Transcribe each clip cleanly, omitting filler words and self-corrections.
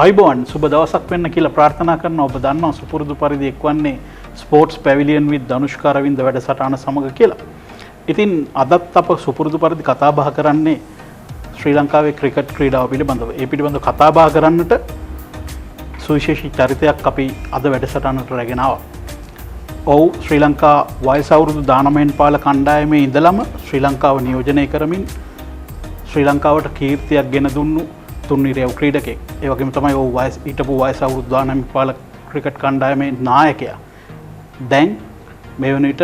අයිබෝන් සුබ දවසක් වෙන්න කියලා ප්‍රාර්ථනා කරන ඔබ දන්නවා සුපුරුදු පරිදි එක්වන්නේ ස්පෝර්ට්ස් පැවිලියන් විත් ධනුෂ්ක අරවින්ද වැඩසටහන සමග කියලා. ඉතින් අදත් අප සුපුරුදු පරිදි කතා බහ කරන්නේ ශ්‍රී ලංකාවේ ක්‍රිකට් ක්‍රීඩාව පිළිබඳව. ඒ පිළිබඳව කතා බහ කරන්නට සුවිශේෂී චරිතයක් අපි අද වැඩසටහනට රැගෙන ආවා. ඔව් ශ්‍රී ලංකා වයස අවුරුදු 19න් පාල කණ්ඩායමේ ඉඳලම ශ්‍රී ලංකාව නියෝජනය කරමින් ශ්‍රී ලංකාවට කීර්තියක් ගෙන දුන්නු තුන්නිරයව ක්‍රීඩකෙක්. ඒ වගේම තමයි ඔහු හිටපු වයස අවුරුදු 19 පාල ක්‍රිකට් කණ්ඩායමේ නායකයා. දැන් මේ වන විට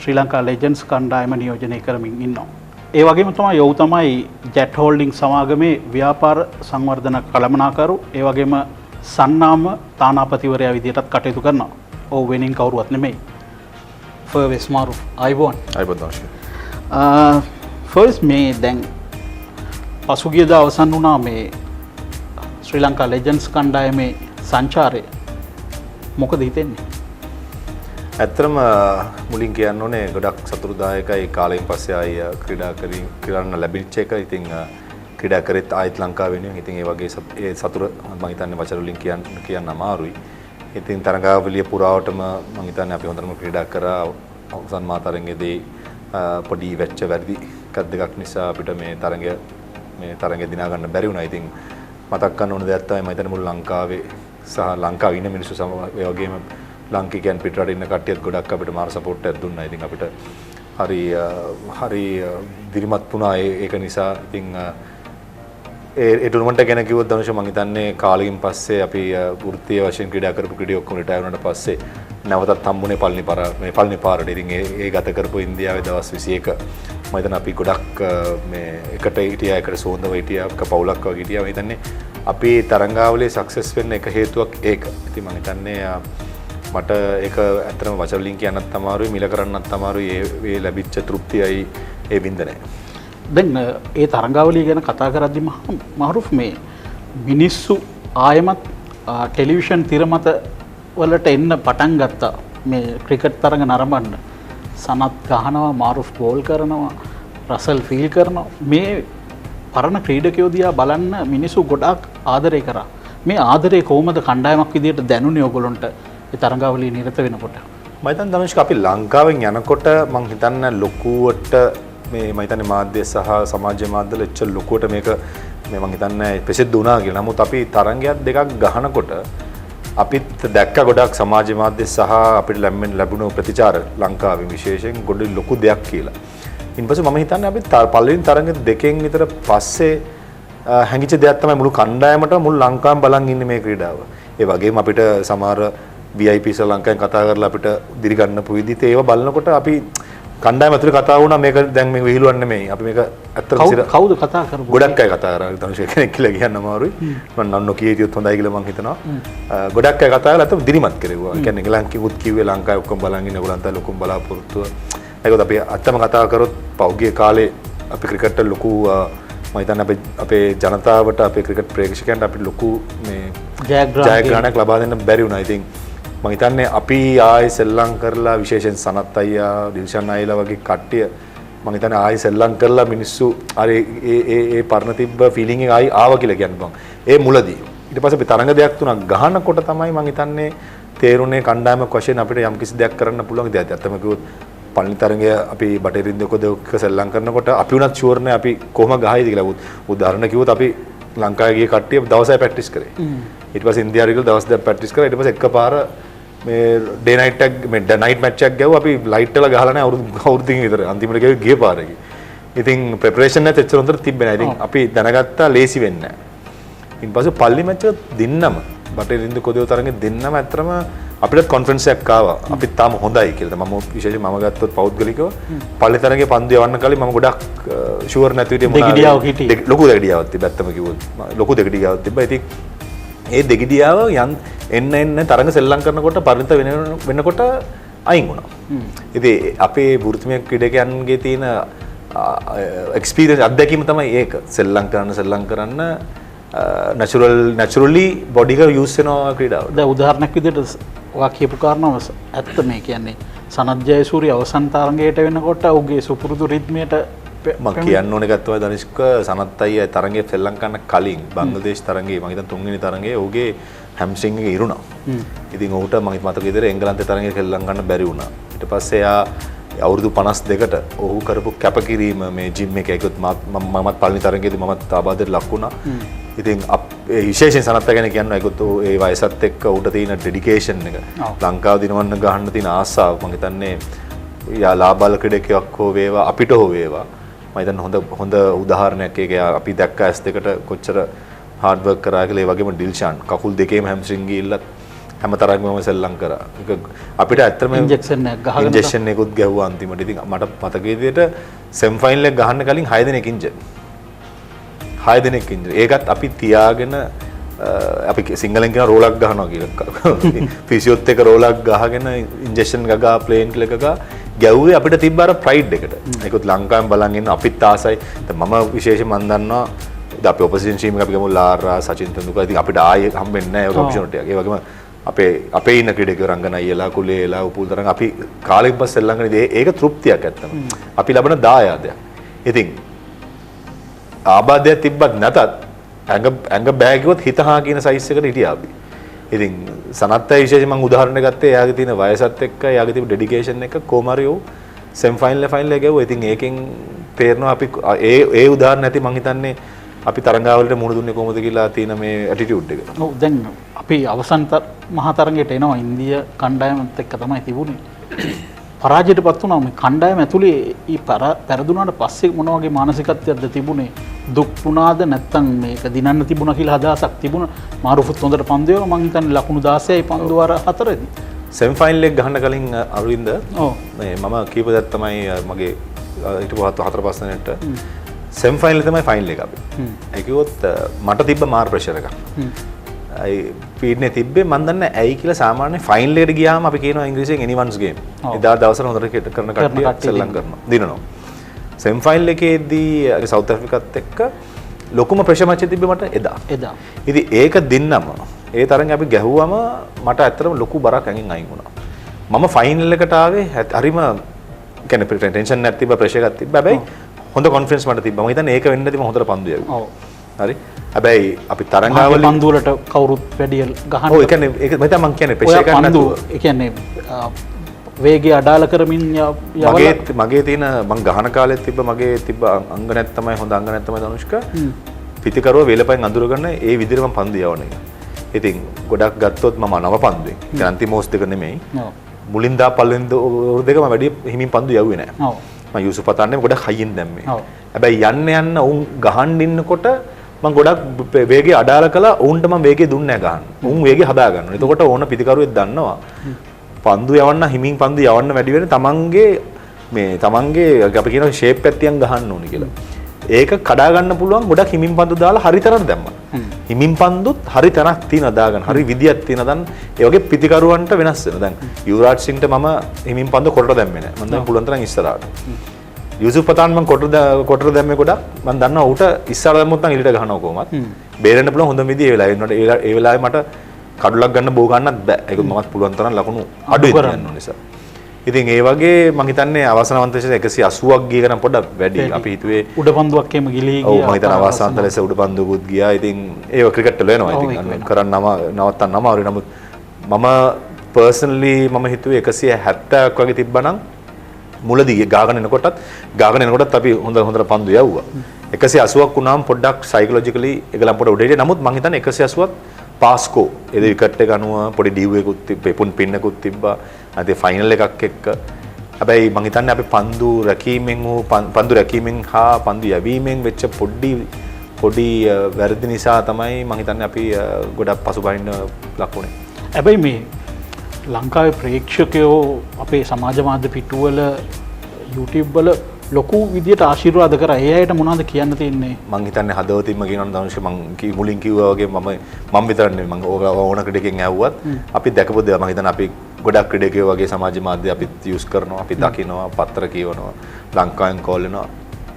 ශ්‍රී ලංකා ලෙජන්ඩ්ස් කණ්ඩායම නියෝජනය කරමින් ඉන්නවා. ඒ වගේම තමයි ඔහු තමයි ජෙට් හෝල්ඩින් සමාගමේ ව්‍යාපාර සංවර්ධන කළමනාකරු. ඒ වගේම සන්නාම තානාපතිවරයා විදිහටත් කටයුතු කරනවා. ඔහු වෙනින් කවුරුවත් නෙමෙයි. ෆර්වෙස් මාරුෆ් අයිබෝන්. අයිබෝන් දවසේ. ෆර්ස් මේ දැන් පසුගියද අවසන් වුණා මේ ශ්‍රී ලංකා ලෙජන්ඩ්ස් කණ්ඩායමේ සංචාරය. මොකද හිතෙන්නේ? ඇත්තටම මුලින් කියන්න ඕනේ ගොඩක් සතුටුදායකයි කාලයෙන් පස්සේ ආයි ක්‍රීඩා කරන්න ලැබිච්ච එක. ඉතින් ක්‍රීඩා කරෙත් ආයිත් ලංකාව වෙනුවෙන්. ඉතින් ඒ වගේ ඒ සතුට මම හිතන්නේ වචන වලින් කියන්න අමාරුයි. ඉතින් තරඟාවලිය පුරාවටම මම හිතන්නේ අපි හොඳටම ක්‍රීඩා කරා. අවසන් මා තරඟයේදී පොඩි වෙච්ච වැරදි එකක් දෙකක් නිසා අපිට මේ තරඟය දිනා ගන්න බැරි වුණා. ඉතින් මතක් කරන්න ඕන දෙයක් තමයි මම හිතන්නේ මුළු ලංකාවේ සහ ලංකාවේ ඉන්න මිනිස්සු ඒ වගේම ලාංකිකයන් පිටරට ඉන්න කට්ටියත් ගොඩක් අපිට මාර සපෝට් එකක් දුන්නා. ඉතින් අපිට හරි දිරිමත් වුණා ඒක නිසා. ඉතින් ඒ ටූර්නමන්ට් එක ගැන කිව්වොත් ධනුෂ මම හිතන්නේ කාලෙකින් පස්සේ අපි වෘත්තීය වශයෙන් ක්‍රීඩා කරපු ක්‍රීඩියෝ ඔක්කොම රිටයර් වුණාට පස්සේ නැවතත් හම්බුනේ පළවෙනි පාරට. ඉතින් ඒ ගත කරපු ඉන්දියාවේ දවස් 21 මම හිතන්නේ අපි ගොඩක් මේ එකට හිටියා, එකට සෝන්දව හිටියා, පවුලක් වගේ හිටියා. මම හිතන්නේ අපි තරඟාවලියේ සක්සස් වෙන්න එක හේතුවක් ඒක. ඉතින් මම හිතන්නේ මට ඒක ඇත්තටම වචන වලින් කියන්නත් අමාරුයි, මිල කරන්නත් අමාරුයි. ඒ ලැබිච්ච තෘප්තියයි ඒ වින්දනය. දැන් ඒ තරඟාවලිය ගැන කතා කරද්දි මාරුෆ් මේ මිනිස්සු ආයමත් ටෙලිවිෂන් තිර මත වලට එන්න පටන් ගත්තා මේ ක්‍රිකට් තරඟ නරඹන්න. සනත් ගහනවා, මාරුෆ් ගෝල් කරනවා, රසල් ෆීල් කරනවා. මේ පරණ ක්‍රීඩකයෝ දිහා බලන්න මිනිස්සු ගොඩාක් ආදරය කරා. මේ ආදරේ කොහොමද කණ්ඩායමක් විදිහට දැනුනේ ඔයගොල්ලන්ට ඒ තරඟාවලිය නිරත වෙනකොට? මම හිතන්නේ ධනුෂ්ක අපි ලංකාවෙන් යනකොට මම හිතන්නේ ලොකුවට මේ මම හිතන්නේ මාධ්‍ය සහ සමාජ මාධ්‍යවල එච්චර ලොකුවට මේක මම හිතන්නේ ප්‍රසිද්ධ වුණා කියලා. නමුත් අපි තරඟයක් දෙකක් ගහනකොට අපිත් දැක්ක ගොඩක් සමාජ මාධ්‍ය සහ අපිට ලැබුණු ප්‍රතිචාර ලංකාවේ විශේෂයෙන් ගොඩ ලොකු දෙයක් කියලා. ඊපස්සේ මම හිතන්නේ අපි පළවෙනි තරඟ දෙකෙන් විතර පස්සේ හැංගිච්ච දෙයක් තමයි මුළු කණ්ඩායමට මුළු ලංකාවම බලන් ඉන්නේ මේ ක්‍රීඩාව. ඒ වගේම අපිට සමහර VIP ශ්‍රී ලංකාවෙන් කතා කරලා අපිට දිරි ගන්න පුවිදිත ඒව බලනකොට අපි කණ්ඩායම ඇතුලේ කතා වුණා මේක දැන් මේ විහිළුවක් නෙමෙයි. අපි මේක ඇත්තටම කවුද කතා කරපු? ගොඩක් අය කතා කරා. ධනුෂ කෙනෙක් කියලා කියන්න අමාරුයි. මම නන්නෝ කීයටියොත් හොඳයි කියලා මම හිතනවා. ගොඩක් අය කතා කරලා අතම දිරිමත් කෙරෙව්වා. ඒ කියන්නේ ලංකාවෙත් කිව්වේ ලංකාවේ ඔක්කොම බලන් ඉන්න ඒගොල්ලන්ට ලොකුම බලාපොරොත්තුව. ඒකත් අපි අත්තම කතා කරොත් පෞද්ගලික කාලේ අපි ක්‍රිකට් ලොකු මම හිතන්නේ අපේ ජනතාවට අපේ ක්‍රිකට් ප්‍රේක්ෂකයන්ට අපි ලොකු මේ ජයග්‍රහණයක් ලබා දෙන්න බැරි වුණා. ඉතින් මම හිතන්නේ අපි ආයෙ සෙල්ලම් කරලා විශේෂයෙන් සනත් අයියා, දිල්ෂන් අයිලා වගේ කට්ටිය මම හිතන්නේ ආයෙ සෙල්ලම් කරලා මිනිස්සු අර ඒ පරණ තිබ්බ ෆීලිං එක ආයෙ ආවා කියලා කියන්න බං. ඒ මුලදී. ඊට පස්සේ අපි තරඟ දෙයක් තුනක් ගහනකොට තමයි මම හිතන්නේ තේරුනේ කණ්ඩායමක් වශයෙන් අපිට යම් කිසි දෙයක් කරන්න පුළුවන් දෙයක්. ඇත්තම කිව්වොත් පළවෙනි තරඟය අපි බටහිරින්දක දෙක සෙල්ලම් කරනකොට අපි උනත් ෂුවර් නෑ අපි කොහොම ගහයිද කියලා. උදාහරණ කිව්වොත් අපි ලංකාවේ ගිය කට්ටිය දවසයි ප්‍රැක්ටිස් කරේ. ඊට පස්සේ ඉන්දියාවේ ගිහලා දවස් දෙකක් ප්‍රැක්ටිස් කරා. ඊට පස්සේ එකපාර මේ ඩේ නයිට් එක මේ නයිට් මැච් එකක් ගැව්වා. අපි ලයිට් වල ගහලා නැහැ අවුරුද්දකින් විතර. අන්තිමට ගිය පාරේ. ඉතින් ප්‍රෙපරේෂන් නැත් එච්චර හොඳට තිබ්බේ නැහැ. ඉතින් අපි දැනගත්තා ලේසි වෙන්නේ නැහැ. ඊට පස්සේ පල්ලි මැච් එක දෙන්නම බටහිරින්ද කොදේව තරඟේ දෙන්නම ඇත්තටම අපිට කොන්ෆරන්ස් එකක් ආවා. අපිත් තාම හොඳයි කියලා. මම විශේෂයෙන් මම ගත්තොත් පෞද්ගලිකව පල්ලි තරඟේ පන්දු යවන්න කලින් මම ගොඩක් ෂුවර් නැති විදිහට මොනවා ලොකු දෙගිඩියාවක් තිබ්බා. ඇත්තම කිව්වොත් ලොකු දෙගිඩියාවක් තිබ්බා. ඉතින් ඒ දෙගිඩියාව එන්න තරඟ සෙල්ලම් කරනකොට පරිණත වෙනකොට අයින් වුණා. ඉතින් අපේ වෘත්තීය ක්‍රීඩකයන්ගේ තියෙන එක්ස්පීරියන්ස් අත්දැකීම තමයි ඒක. සෙල්ලම් කරන්න naturally body එක යූස් වෙනවා ක්‍රීඩාව. දැන් උදාහරණයක් විදිහට ඔයා කියපු කාරණාව ඇත්ත මේ කියන්නේ සනත් ජයසූරිය අවසන් තරඟයට වෙනකොට ඔහුගේ සුපුරුදු රිද්මයට මම කියන්න ඕනේ ගත්තවා දනිෂ්ක සනත් අයියා තරඟයේ ශ්‍රී ලංකාන කලින් බංග්ලාදේශ තරඟයේ මම හිතන තුන්වෙනි තරඟයේ ඔහුගේ හැම්ස්ට්‍රින්ග් එක ඉරුණා. ඉතින් ඔහුට මම මතක විදිහට එංගලන්තේ තරඟයේ ශ්‍රී ලංකාන්න බැරි වුණා. ඊට පස්සේ එයා අවුරුදු 52කට ඔහු කරපු කැපකිරීම මේ ජිම් එකේ ඒකත් මමත් පළවෙනි තරඟයේදී මමත් ආබාධයට ලක් වුණා. ඉතින් විශේෂයෙන් සනත් ගැන කියන්න ඒකත් ඒ වයසත් එක්ක උට තියෙන ඩෙඩිකේෂන් එක ලංකාව දිනවන්න ගහන්න තියෙන ආසාව මම හිතන්නේ යා ලාබාල ක්‍රීඩකයෙක් හෝ වේවා අපිට හෝ වේවා මම හිතන්නේ හොඳ උදාහරණයක් ඒක අපි දැක්ක ඇස් දෙකට කොච්චර හાર્ඩ් වර්ක් කරා කියලා ඒ වගේම ඩිල්ෂාන් කකුල් දෙකේම හැම්ස්ට්‍රින්ග් ගිල්ලත් හැම තරගම සෙල්ලම් කරා. ඒක අපිට ඇත්තටම ඉන්ජෙක්ෂන් එකක් ගහගෙන ඉන්ජෙක්ෂන් එකකුත් ගැහුවා අන්තිමට. ඉතින් මට මතක විදිහට සෙම් ෆයිනල් එක ගහන්න කලින් 6 දෙනෙක් ඉන්ජර්. 6 දෙනෙක් ඉන්ජර්. ඒකත් අපි තියාගෙන අපි සිංහලෙන් කියන රෝලක් ගහනවා කියලා. ෆිසියොත් එක රෝලක් ගහගෙන ඉන්ජෙක්ෂන් ගගා ප්ලේන් එකක ගැව්වේ අපිට තිබ්බ අර ප්‍රයිඩ් එකට. ඒකත් ලංකාවෙන් බලන් ඉන්න අපිත් ආසයි. මම විශේෂයෙන් මම දන්නවා අපි ඔපොසිෂන් ටීම් එක අපි ගමු ලාරා සචින් තෙන්දුල්කර්. ඉතින් අපිට ආයේ හම්බෙන්නේ නැහැ ඒ ඔප්ෂන් එකක්. ඒ වගේම අපේ ඉන්න ක්‍රීඩකයෝ රංගන අයියලා කුලේලා උපුල් තරංග අපි කාලෙක පස්සේ ළඟනේ ඒක තෘප්තියක් ඇත්තම. අපි ලබන දායාදයක්. ඉතින් ආබාධයක් තිබ්බත් නැතත් ඇඟ බෑගුවත් හිතහා කියන සයිස් එකට හිටියා අපි. ඉතින් සනත්ය විශේෂයෙන් මම උදාහරණයක් ගත්තේ එයාගේ තියෙන වයසත් එක්ක එයාගේ තිබු ඩෙඩිකේෂන් එක කොමාරියෝ සෙම් ෆයිනල් එක ගැව්වා. ඉතින් ඒකෙන් තේරෙනවා අපි ඒ උදාහරණ නැති මම හිතන්නේ අපි තරංගාවලට මුහුණ දුන්නේ කොහොමද කියලා තියෙන මේ ඇටිටියුඩ් එක. ඔව් දැන් අපි අවසන් මහා තරඟයට එනවා ඉන්දිය කණ්ඩායමත් එක්ක තමයි තිබුණේ. පරාජයටපත් වුණා මේ කණ්ඩායම ඇතුලේ ඊ පෙරදුනාට පස්සේ මොන වගේ මානසිකත්වයක්ද තිබුණේ? දුක් වුණාද නැත්නම් මේක දිනන්න තිබුණා කියලා හදාසක් තිබුණා? මාරුෆුත් හොඳට පන්දු වේවා මං හිතන්නේ ලකුණු 16යි පන්දු වාර 4දී. සෙම් ෆයිනල් එක ගහන්න කලින් අරවින්ද ඔව් මේ මම කීප දත් තමයි මගේ ඊට පස්සේ 4-5 දිනකට සෙම් ෆයිනල් තමයි ෆයිනල් එක අපි. ඒ කිව්වොත් මට තිබ්බ මාර් ප්‍රෙෂර් එකක්. අයි පීඩනේ තිබ්බේ මම දන්නේ ඇයි කියලා සාමාන්‍ය ෆයිනල් එකට ගියාම අපි කියනවා ඉංග්‍රීසියෙන් anyone's game. එදා දවසට හොඳට කරන කට්ටිය සෙල්ලම් කරනවා. දිනනවා. සෙම් ෆයිනල් එකේදී සවුත් ආෆ්‍රිකාත් එක්ක ලොකුම ප්‍රෙෂර් මැච් එක තිබ්බේ මට එදා. ඉතින් ඒක දින්නම ඒ තරඟ අපි ගැහුවම මට ඇත්තටම ලොකු බරක් ඇඟෙන් අයින් වුණා. මම ෆයිනල් එකට ආවේ හරිම කියන්නේ ටෙන්ෂන් නැති තිබ්බ ප්‍රෙෂර් එකක් තිබ්බ. හැබැයි හොඳ කොන්ෆිඩන්ස් මට තිබ්බා. මම හිතන්නේ ඒක වෙන්න නැති මම හොඳට පන්දු යවුවා. ඔව්. හරි. හැබැයි අපි තරංගාවල පන්දු වලට කවුරුත් වැඩි ගහන්න. ඔව් ඒ කියන්නේ ඒක මම කියන්නේ ප්‍රෙෂර් එකක් නැතුව. ඒ කියන්නේ වේගය අඩාල කරමින් මගේ තියෙන මං ගහන කාලෙත් මගේ තිබ්බ අංගනයක් තමයි හොඳ අංගනයක් තමයි ධනුෂ්ක. පිටිකරුව වේලපයින් අඳුරගන්න ඒ විදිහට මම පන්දු යවන එක. ඉතින් ගොඩක් ගත්තොත් මම නව පන්දුවෙන්. ඒ අන්තිම ඕස් දෙක නෙමෙයි. ඔව්. මුලින් දා පළවෙනි ඕවර් දෙක මම වැඩි හිමින් පන්දු යවුවේ නැහැ. ඔව්. මම යූසුෆ් පතාන්නේ ගොඩක් හයියෙන් දැම්මේ. ඔව්. හැබැයි යන්න උන් ගහන්න ඉන්නකොට මම ගොඩක් වේගය අඩාල කළා. උන්ට මම වේගය දුන්නේ නැහැ ගහන්න. උන් වේගය හදා ගන්නවා. එතකොට ඕන පිටිකරුවෙක් දන්නවා. පන්දු යවන්න හිමින් පන්දු යවන්න වැඩි වෙන තමන්ගේ අපි කියනවා ෂේප් එකක් තියන් ගහන්න ඕනේ කියලා. ඒක කඩා ගන්න පුළුවන් ගොඩක් හිමින් පන්දු දාලා හරි තරක් දැම්මා. හිමින් පන්දුත් හරි තරක් තියෙනවා දාගන්න. හරි විදියක් තියෙනවා. දැන් ඒ වගේ පිටිකරුවන්ට වෙනස් වෙනවා. දැන් යුවරාජ් සිංට මම හිමින් පන්දු කොටට දැම්මේ නැහැ. මම දැන් පුළුවන් තරම් ඉස්සරහට. යූසුෆ් පතාන් මම කොටට දැම්මේ ගොඩක්. මම දන්නවා ඌට ඉස්සරහ දැම්මොත් නම් එළියට ගහනවා කොහොමත්. බේරෙන්න පුළුවන් හොඳ විදිය ඒ වෙලාවේ. ඒ වෙලාවේ මට කඩුලක් ගන්න බෝ ගන්නත් බෑ. ඒක මමත් පුළුවන් තරම් ලකුණු අඩුයි ගන්න ඕන නිසා. ඉතින් ඒ වගේ මම හිතන්නේ අවසානවන්ත ලෙස 180ක් ගිය ගණන් පොඩ්ඩක් වැඩි. අපි හිතුවේ උඩපන්දුවක් එම ගිලී ගියා. ඔව් මම හිතන අවසානවන්ත ලෙස උඩපන්දුකුත් ගියා. ඉතින් ඒව ක්‍රිකට් වල වෙනවා. ඉතින් කරන්නම නවත්තන්නම අමාරුයි. නමුත් මම පර්සනලි මම හිතුවේ 170ක් වගේ තිබ්බනම් මුලදී ගාගෙන එනකොටත් අපි හොඳට පන්දු යවුවා. 180ක් වුණාම පොඩ්ඩක් සයිකොලොජිකලි එකලම් පොඩ උඩ හිටියේ. නමුත් මම හිතන්නේ 180ත් පාස්කෝ ඒ විකට් එක අනුව පොඩි ඩිව් එකකුත් තිබ්බා පුන් පින්නකුත් තිබ්බා. අද ෆයිනල් එකක් එක්ක හැබැයි මම හිතන්නේ අපි පන්දු රැකීමෙන් හා පන්දු යැවීමෙන් වෙච්ච පොඩි වැරදි නිසා තමයි මම හිතන්නේ අපි ගොඩක් පසුබහින්න ලකුණේ. හැබැයි මේ ලංකාවේ ප්‍රේක්ෂකයෝ අපේ සමාජ මාධ්‍ය පිටුවල YouTube වල ලොකු විදියට ආශිර්වාද කරා. ඒ අයට මොනවද කියන්න තියෙන්නේ? මං හිතන්නේ හදවතින්ම කියනවා ධනුෂ් මං මුලින් කිව්වා වගේ මම විතරක් නෙමෙයි මං ඕන ක්‍රීඩකෙන් ඇහුවත් අපි දැකපු දේ මං හිතන්නේ අපි ගොඩක් ක්‍රීඩකයෝ වගේ සමාජ මාධ්‍ය අපිත් යූස් කරනවා අපි දකිනවා පත්‍ර කියවනවා ලංකාවෙන් කෝල් වෙනවා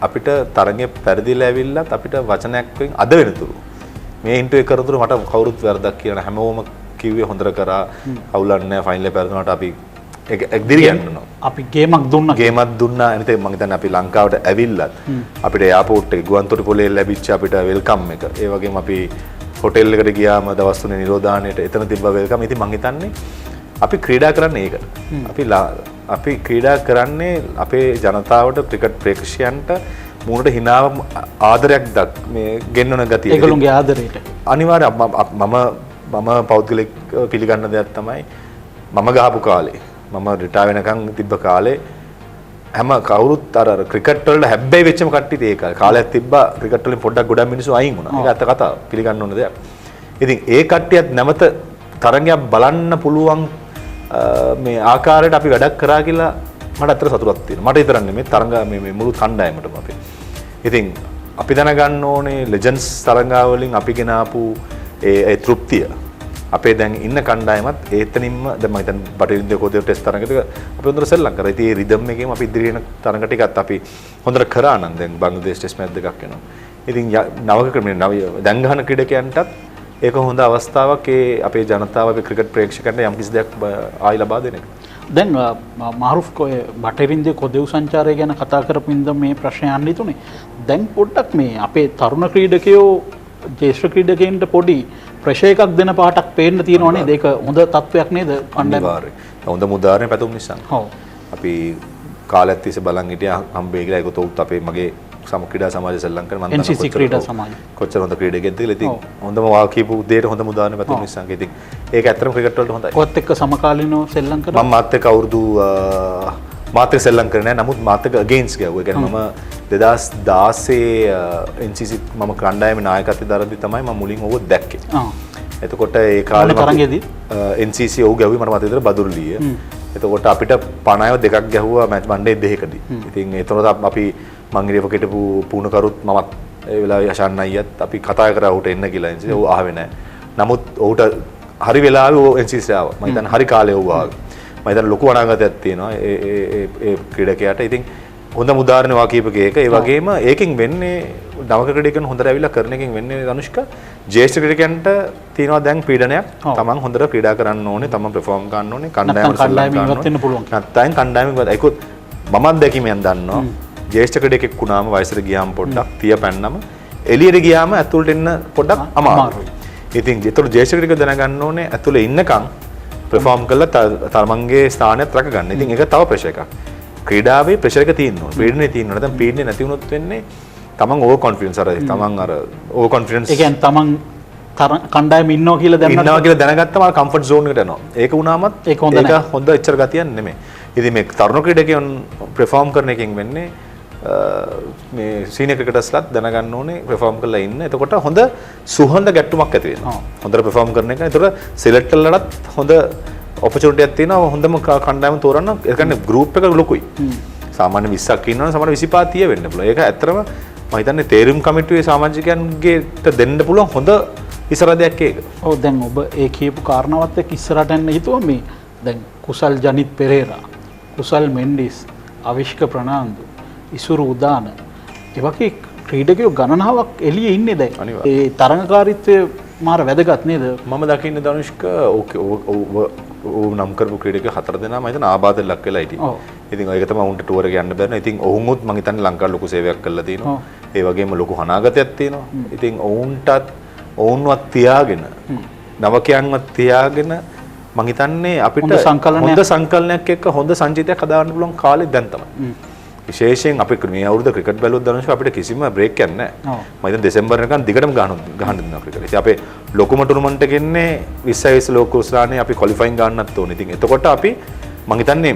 අපිට තරඟේ පෙරදිලා ඇවිල්ලත් අපිට වචනයක් වලින් අද වෙනතුරු මේ ඉන්ටර්වියු කරතුරු මට කවුරුත් වැරදක් කියන හැමෝම කිව්වේ හොඳට කරා අවුලක් නැහැ ෆයිනල් එක පෙරදුනාට අපි ඒක දිරියන්න අපි ගේමක් දුන්නා. ගේමක් දුන්නා. එනිතේ මම හිතන්නේ අපි ලංකාවට ඇවිල්ලත් අපිට එයාපෝට් එකේ ගුවන්තොටුපොළේ ලැබිච්ච අපිට වෙල්කම් එක. ඒ වගේම අපි හොටෙල් එකට ගියාම දවස් 3 නිරෝධානයට එතන තිබ්බ වෙල්කම්. ඉතින් මම හිතන්නේ අපි ක්‍රීඩා කරන්නේ ඒකට. අපි ක්‍රීඩා කරන්නේ අපේ ජනතාවට ක්‍රිකට් ප්‍රේක්ෂකයන්ට මූණට හිනාව ආදරයක් මේ ගෙන්නන ගතිය. ඒගොල්ලෝගේ ආදරයට. අනිවාර්යයෙන් මම පෞද්ගලික පිළිගන්න දෙයක් තමයි මම ගහපු කාලේ මම රිටයර් වෙනකන් තිබ්බ කාලේ හැම කවුරුත් අර ක්‍රිකට් වලට හැබ්බැයි වෙච්චම කට්ටිය ඒ කාලයක් තිබ්බා ක්‍රිකට් වලින් පොඩ්ඩක් ගොඩක් මිනිස්සු අයින් වුණා. ඒක ඇත්ත කතාව. පිළිගන්න ඕන දෙයක්. ඉතින් ඒ කට්ටියත් නැවත තරගයක් බලන්න පුළුවන් මේ ආකාරයට අපි වැඩක් කරා කියලා මට අතර සතුටක් තියෙනවා. මට විතරක් නෙමෙයි තරඟ මේ මුළු කණ්ඩායමටම අපි. ඉතින් අපි දැනගන්න ඕනේ ලෙජන්ඩ්ස් තරඟාවලින් අපි ගෙනාපු ඒ තෘප්තිය අපේ දැන් ඉන්න කණ්ඩායමත් ඒතනින්ම දැන් මම හිතන්නේ බටහිර කෝදේ ටෙස්ට් තරඟයක අපි හොඳට සෙල්ලම් කරා. ඉතින් ඒ රිද්ම් එකේම අපි ඉදිරියට යන තරඟ ටිකත් අපි හොඳට කරා නම් දැන් බංග්ලාදේශ ටෙස්ට් මැච් දෙකක් වෙනවා. ඉතින් නවක ක්‍රමයේ දැන් ගහන ක්‍රීඩකයන්ටත් ඒක හොඳ අවස්ථාවක් ඒ අපේ ජනතාව අපේ ක්‍රිකට් ප්‍රේක්ෂකයන්ට යම් කිසි දෙයක් ආයි ලබා දෙන එක. දැන් මාරුෆ් බටහිරින්දේ කොදෙව් සංචාරය ගැන කතා කරපින්ද මේ ප්‍රශ්නය යන්නේ තුනේ. දැන් පොඩ්ඩක් මේ අපේ තරුණ ක්‍රීඩකයෝ ජේෂ්ඨ ක්‍රීඩකයන්ට පොඩි ප්‍රෙෂර් එකක් දෙන පාටක් පේන්න තියෙනවා නේද? ඒක හොඳ තත්වයක් නේද? අනිවාර්යයෙන්. හොඳ උදාහරණයක් පැතුම් නිසා. ඔව්. අපි කාලයක් තිස්සේ බලන් හිටියා හම්බේ කියලා ඒකත් උත් අපේ මගේ ක්‍රීඩා සමාජය සෙල්ලම් කරන මම NCC ක්‍රීඩා සමාජය. කොච්චර හොඳ ක්‍රීඩකයෙක්ද කියලා ඉතින් හොඳම වා කියපු දෙයට හොඳම උදාහරණ පැතුම් නිසා. ඉතින් ඒක ඇත්තටම ක්‍රිකට් වලට හොඳයි. ඔයත් එක්ක සමකාලීනව සෙල්ලම් කරා. මම මාත් එක්ක අවුරුදු මාත් එක්ක සෙල්ලම් කරේ නැහැ. නමුත් මාත් එක්ක අගේන්ස්ට් ගියා. ඒ කියන්නේ මම 2016 NCC මම කණ්ඩායමේ නායකත්වයේ දරද්දි තමයි මම මුලින් ඕක දැක්කේ. එතකොට ඒ කාලේ තරඟෙදී NCC ඔව් ගැව්වේ මට මතක විතර බදුල්ලිය. එතකොට අපිට 50ව දෙකක් ගැහුවා මැච් වන්ඩේ දෙකකදී. ඉතින් ඒතකොට අපි මං ඉරියව කෙටපු පුණකරුත් මමත් ඒ වෙලාවේ යෂන් අයියත් අපි කතා කරා ඌට එන්න කියලා NCC. ඌ ආවේ නැහැ. නමුත් ඌට හරි වෙලාවේ ඌ NCC ආවා. මම හිතන්නේ හරි කාලේ ඌ ආවා. මම හිතන්නේ ලොකු අනාගතයක් තියෙනවා ඒ ක්‍රීඩකයාට. ඉතින් හොඳ උදාහරණ වාකීපක ඒක. ඒ වගේම ඒකෙන් වෙන්නේ නවක ක්‍රීඩකයන් හොඳට ඇවිල්ලා කරන එකෙන් වෙන්නේ අනුෂ්ක ජේෂ්ඨ ක්‍රීඩකයන්ට තියෙනවා දැන් පීඩනයක්. තමන් හොඳට ක්‍රීඩා කරන්න ඕනේ, තමන් පර්ෆෝම් කරන්න ඕනේ, කණ්ඩායම ඉවත් වෙන්න පුළුවන්. නැත්නම් කණ්ඩායම ඉවත්. ඒකත් මමත් දැකීමෙන් දන්නවා. ජේෂ්ඨ ක්‍රීඩකෙක් වුණාම වයසට ගියාම පොඩ්ඩක් තියපැන්නම එළියට ගියාම ඇතුළට එන්න පොඩ්ඩක් අමාරුයි. ඉතින් ඒතර ජේෂ්ඨ ක්‍රීඩකයෝ දැනගන්න ඕනේ ඇතුළේ ඉන්නකම් පර්ෆෝම් කළා තමන්ගේ ස්ථානයත් රැකගන්න. ඉතින් ඒක තව ප්‍රෙෂර් එකක්. ක්‍රීඩාවේ ප්‍රෙෂර් එක තියෙනවා. පීඩනේ තියෙනවා. නැත්නම් පීඩනේ නැති වුණොත් වෙන්නේ තමන් ඕවර් කොන්ෆිඩන්ස් තමන් ඕවර් කොන්ෆිඩන්ස්. ඒ කියන්නේ තමන් කණ්ඩායම ඉන්නවා කියලා දැනගත්තම අර කම්ෆර්ට් zone එකට යනවා. ඒක වුණාමත් ඒක හොඳ එච්චර ගතියක් නෙමෙයි. ඉතින් මේ තරුණ ක්‍රීඩකයන් පර්ෆෝම් කරන එකෙන් වෙන්නේ මේ සීනියර් ක්‍රිකටර්ස්ලාත් දැනගන්න ඕනේ පර්ෆෝම් කරලා ඉන්න. එතකොට හොඳ සුහඳ ගැටුමක් ඇති වෙනවා. හොඳට පර්ෆෝම් කරන එක. ඒතර සිලෙක්ටර්ලටත් හොඳ ඔපචුනිටියක් තියෙනවා. හොඳම කණ්ඩායම තෝරන්න. ඒ කියන්නේ ගෲප් එක ලොකුයි. සාමාන්‍ය 20ක් ඉන්නවනම් සමහර 25 30 වෙන්න පුළුවන්. ඒක ඇත්තටම මම හිතන්නේ තේරුම් කමිටුවේ සමාජිකයන්ගේට දෙන්න පුළුවන් හොඳ ඉස්සරහදයක් ඒක. ඔව් දැන් ඔබ ඒ කියපු කාරණාවත් එක්ක ඉස්සරහට යන්න හිතුවා මේ දැන් කුසල් ජනිත් පෙරේරා, කුසල් මෙන්ඩිස්, අවිෂ්ක ප්‍රනාන්දු, ඉසුරු උදාන ඒ වගේ ක්‍රීඩකයෝ ගණනාවක් එළියේ ඉන්නේ දැන්. ඒ තරඟකාරීත්වය මාර වැදගත් නේද? මම දකින්නේ ධනුෂ්ක ඕ නම් කරපු ක්‍රීඩකයෝ 4 දෙනා මම හිතන ආබාධයට ලක් වෙලා හිටියේ. ඉතින් ඒක තමයි උන්ට ටුවර් එක යන්න බැරි. ඉතින් ඔවුන්වත් මම හිතන්නේ ලංකාවේ ලොකු සේවයක් කළා තියෙනවා. ඒ වගේම ලොකු අනාගතයක් තියෙනවා. ඉතින් ඔවුන්වත් තියාගෙන නවකයන්වත් තියාගෙන මම හිතන්නේ අපිට හොඳ සංකලනයක් එක්ක හොඳ සංජිතයක් හදාගන්න පුළුවන් කාලේ දැන් තමයි. විශේෂයෙන් අපි මේ අවුරුද්ද ක්‍රිකට් බැලුවොත් ධනුෂ් අපිට කිසිම බ්‍රේක් එකක් නැහැ. මම හිතන්නේ දෙසැම්බර් වෙනකන් දිගටම ගහන්න දෙනවා ක්‍රිකට්. ඉතින් අපේ ලොකුම ටූර්නමන්ට් එකේ ඉන්නේ 20 ලෝක කුසලානේ අපි ක්වොලිෆයින් ගන්නත් ඕනේ. ඉතින් එතකොට අපි මම හිතන්නේ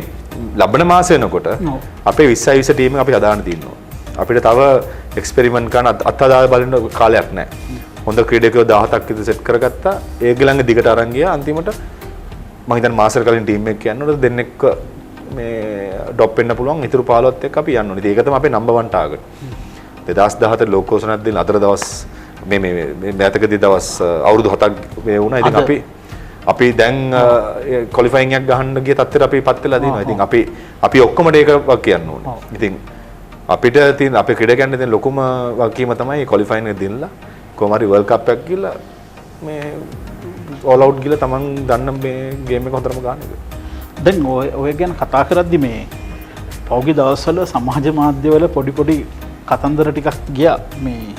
ලබන මාසෙ වෙනකොට අපේ 20 ටීම් එක අපි හදාන්න තියෙනවා. අපිට තව එක්ස්පෙරිමන්ට් කරන අත්හදා බලන කාලයක් නැහැ. හොඳ ක්‍රීඩකයෝ 17ක් විතර සෙට් කරගත්තා. ඒගොල්ලන්ගේ දිගට අරන් ගියා. අන්තිමට මම හිතන්නේ මාසෙකට කලින් ටීම් එක කියනකොට දෙන්නෙක් මේ ඩොප් වෙන්න පුළුවන්. ඉතුරු 15ත් එක්ක අපි යන්න ඕනේ. ඒක තමයි අපේ නම්බර් 1 ටාගට්. 2017 ලෝක කුසලයක් දෙන්න අතර දවස් මේ මෑතකදී දවස් අවුරුදු 7ක් මේ වුණා. ඉතින් අපි දැන් ක්වොලිෆයින් එකක් ගහන්න ගිය තත්ත්වයට අපිපත් වෙලා දිනවා. ඉතින් අපි ඔක්කොම ඒක කියන්න ඕනේ. ඉතින් අපිට තියෙන අපේ ක්‍රීඩකයන්ට තියෙන ලොකුම වගකීම තමයි ක්වොලිෆයින් එක දෙන්නලා කොහොම හරි වර්ල්ඩ් කප් එකක් ගිහලා මේ ඕල් අවුට් ගිහලා තමන් දන්න මේ ගේම් එක හොඳටම ගන්න එක. දැන් ඔය ගැන කතා කරද්දි මේ පෞගි දවස්වල සමාජ මාධ්‍යවල පොඩි කතන්දර ටිකක් ගියා මේ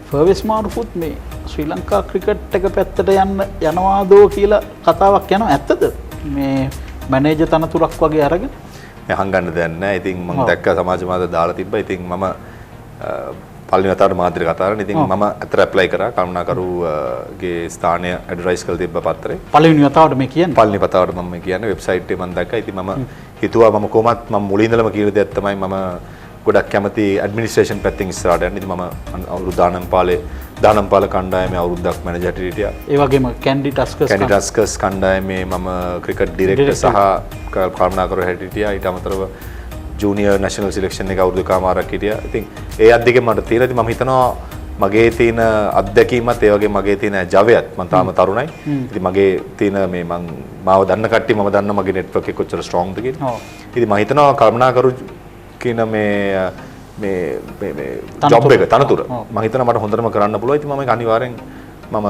ෆර්වෙස් මාරුෆුත් මේ ශ්‍රී ලංකා ක්‍රිකට් එක පැත්තට යනවාදෝ කියලා කතාවක් යනවා. ඇත්තද මේ මැනේජර් තනතුරක් වගේ අරගෙන හංගන්න දෙයක් නැහැ. ඉතින් මම දැක්ක සමාජ මාධ්‍ය දාලා තිබ්බා. ඉතින් මම පළවෙනි වතාවට මාධ්‍ය කතා කරන. ඉතින් මම අතර ඇප්ලයි කරා කරුණාකරුගේ ස්ථානය ඇඩ්වර්ටයිස් කරලා තිබ්බ පත්‍රේ. පළවෙනි වතාවට මේ කියන්නේ. පළවෙනි වතාවට මම මේ කියන්නේ වෙබ්සයිට් එකේ මම දැක්කා. ඉතින් මම හිතුවා මම කොහොමත් මම මුලින් ඉඳලම කියන දෙයක් තමයි මම ගොඩක් කැමති ඇඩ්මිනිස්ට්‍රේෂන් පැත්තෙන් ඉස්සරහට යන්න. ඉතින් මම අවුරුදු 19 කණ්ඩායමේ අවුරුද්දක් මැනේජර් හිටියා. ඒ වගේම කැන්ඩි ටස්කර්ස් කණ්ඩායමේ මම ක්‍රිකට් ඩිරෙක්ටර් සහ කරුණාකරු හිටියා. ඊට අමතරව ජූනියර් නැෂනල් සිලෙක්ෂන් එක අවුරුදු කමාරක් හිටියා. ඉතින් ඒ අද්දෙකෙන් මට තියෙන ඉතින් මම හිතනවා මගේ තියෙන අත්දැකීමත් ඒ වගේ මගේ තියෙන ජවයත් මම තාම තරුණයි. ඉතින් මගේ තියෙන මේ මාව දන්න කට්ටිය මම දන්න මගේ නෙට්වර්ක් එක කොච්චර ස්ට්‍රෝංද කියලා. ඉතින් මම හිතනවා කරුණාකරු කියන මේ ජොබ් එක තනතුර මම හිතනවා මට හොඳටම කරන්න පුළුවන්. ඉතින් මම ඒක අනිවාර්යෙන් මම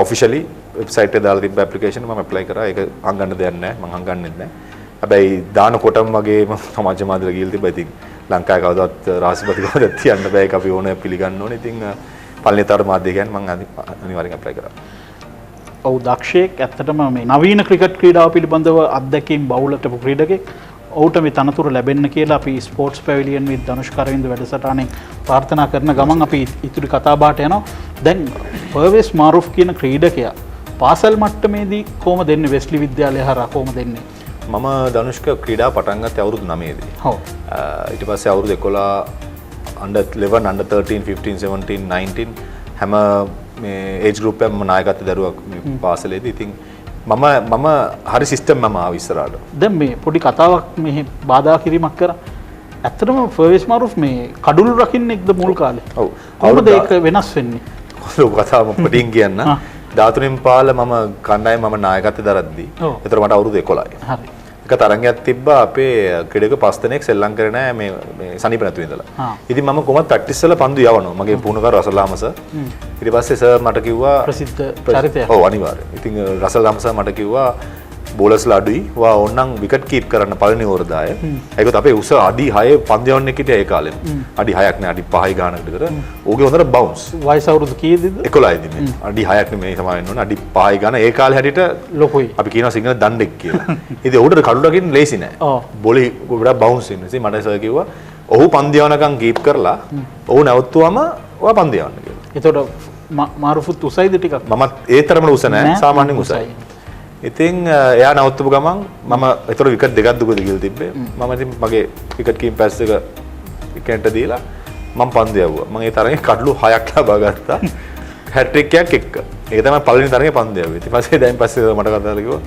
ඔෆිෂියලි වෙබ්සයිට් එකේ දාලා තිබ්බ ඇප්ලිකේෂන් එක මම ඇප්ලයි කරා. ඒක හංගන්න දෙයක් නැහැ. මම හංගන්නෙත් නැහැ. හැබැයි දානකොටම වගේ මම සමාජ මාධ්‍යවල ගිහලා තිබ්බා. ඉතින් ලංකාවේ කවදාවත් රාජපති කවදාවත් තියන්න බෑ. ඒක අපි ඕන පිළිගන්න ඕනේ. ඉතින් පළවෙනිතර මාධ්‍ය කියන්නේ මම අනිවාර්යෙන් ඇප්ලයි කරා. ඔව් දක්ෂයෙක් ඇත්තටම මේ නවීන ක්‍රිකට් ක්‍රීඩාව පිළිබඳව අත්දැකීම් බහුලට ක්‍රීඩකෙක්. ඔහුට මේ තනතුර ලැබෙන්න කියලා අපි ස්පෝර්ට්ස් පැවිලියන් විත් ධනුෂ් කරවින්ද වැඩසටහනෙන් ප්‍රාර්ථනා කරන ගමන් අපි ඉතුරු කතා බහට යනවා. දැන් ෆර්වෙස් මාරුෆ් කියන ක්‍රීඩකයා පාසල් මට්ටමේදී කොහොමද දෙන්නේ වෙස්ලි විද්‍යාලය හරහා කොහොමද දෙන්නේ? මම ධනුෂ්ක ක්‍රීඩා පටන් ගත්තේ අවුරුදු 9 දී. ඔව්. ඊට පස්සේ අවුරුදු 11 under 11 under 13 15 17 19 හැම මේ ඒජ් ගෲප් එකම නායකත්වයේ දරුවක් මේ පාසලේදී. ඉතින් මම හරි සිස්ටම් මම ආව ඉස්සරහට. දැන් මේ පොඩි කතාවක් මෙහි බාධා කිරීමක් කරා. ඇත්තටම ෆර්වෙස් මාරුෆ් මේ කඩුළු රකින්නෙක්ද මුල් කාලේ? ඔව්. කොහොමද ඒක වෙනස් වෙන්නේ? ඔව් කතාව පොඩින් කියන්න. 13 පාල මම කණ්ඩායම මම නායකත්වයේ දරද්දී. ඒතර මට අවුරුදු 11යි. හරි. එක තරංගයක් තිබ්බා අපේ ක්‍රීඩක 5 දෙනෙක් සෙල්ලම් කරේ නැහැ මේ සනීප නැතු ඉඳලා. ඉතින් මම කොහොමද ප්‍රැක්ටිස් වල පන්දු යවනවා. මගේ පුහුණුකරු රසල්ලාම සර්. ඊට පස්සේ සර් මට කිව්වා ප්‍රසිද්ධ චරිතයක්. ඔව් අනිවාර්යයෙන්. ඉතින් රසල්ලාම සර් මට කිව්වා බෝලර්ස්ලා අඩුයි. වා ඕන්නම් විකට් කීප් කරන්න පළවෙනි ඕවරදාය. ඒකත් අපේ උස අඩි 6 පන්දු යවන්න හිටියා ඒ කාලෙම. අඩි 6ක් නෑ අඩි 5යි ගානකට විතර. ඕගේ හොඳට බවුන්ස්. වයස අවුරුදු කීයේද? 11යි මේ. අඩි 6ක් නෙමෙයි සමාවෙන්න ඕන. අඩි 5යි ගාන ඒ කාලේ හැටියට ලොකුයි. අපි කියනවා සිංහල දණ්ඩෙක් කියලා. ඉතින් උඩට කඩු රකින්න ලේසි නෑ. බොලි ගොඩක් බවුන්ස් ඉන්න. ඉතින් මට සර් කිව්වා ඔහු පන්දු යවනකම් කීප් කරලා ඔහු නැවතුවම ඔයා පන්දු යවන්න කියලා. එතකොට මාරුෆුත් උසයිද ටිකක්? මමත් ඒ තරමට උස නෑ. සාමාන්‍යයෙන් උසයි. ඉතින් එයා නවත්තපු ගමන් මම ඒතර විකට් දෙකක් දුකද කියලා තිබ්බේ. මම ඉතින් මගේ විකට් කීප් පැස් එක විකට් දීලා මම පන්දු යවුවා. මම ඒ තරගේ කඩලු 6ක් ලබා ගත්තා. හැට්‍රික් එකක් එක්ක. ඒක තමයි පළවෙනි තරගේ පන්දු යවුවේ. ඊට පස්සේ දැන් පස්සේ මට කතා කරලා කිව්වා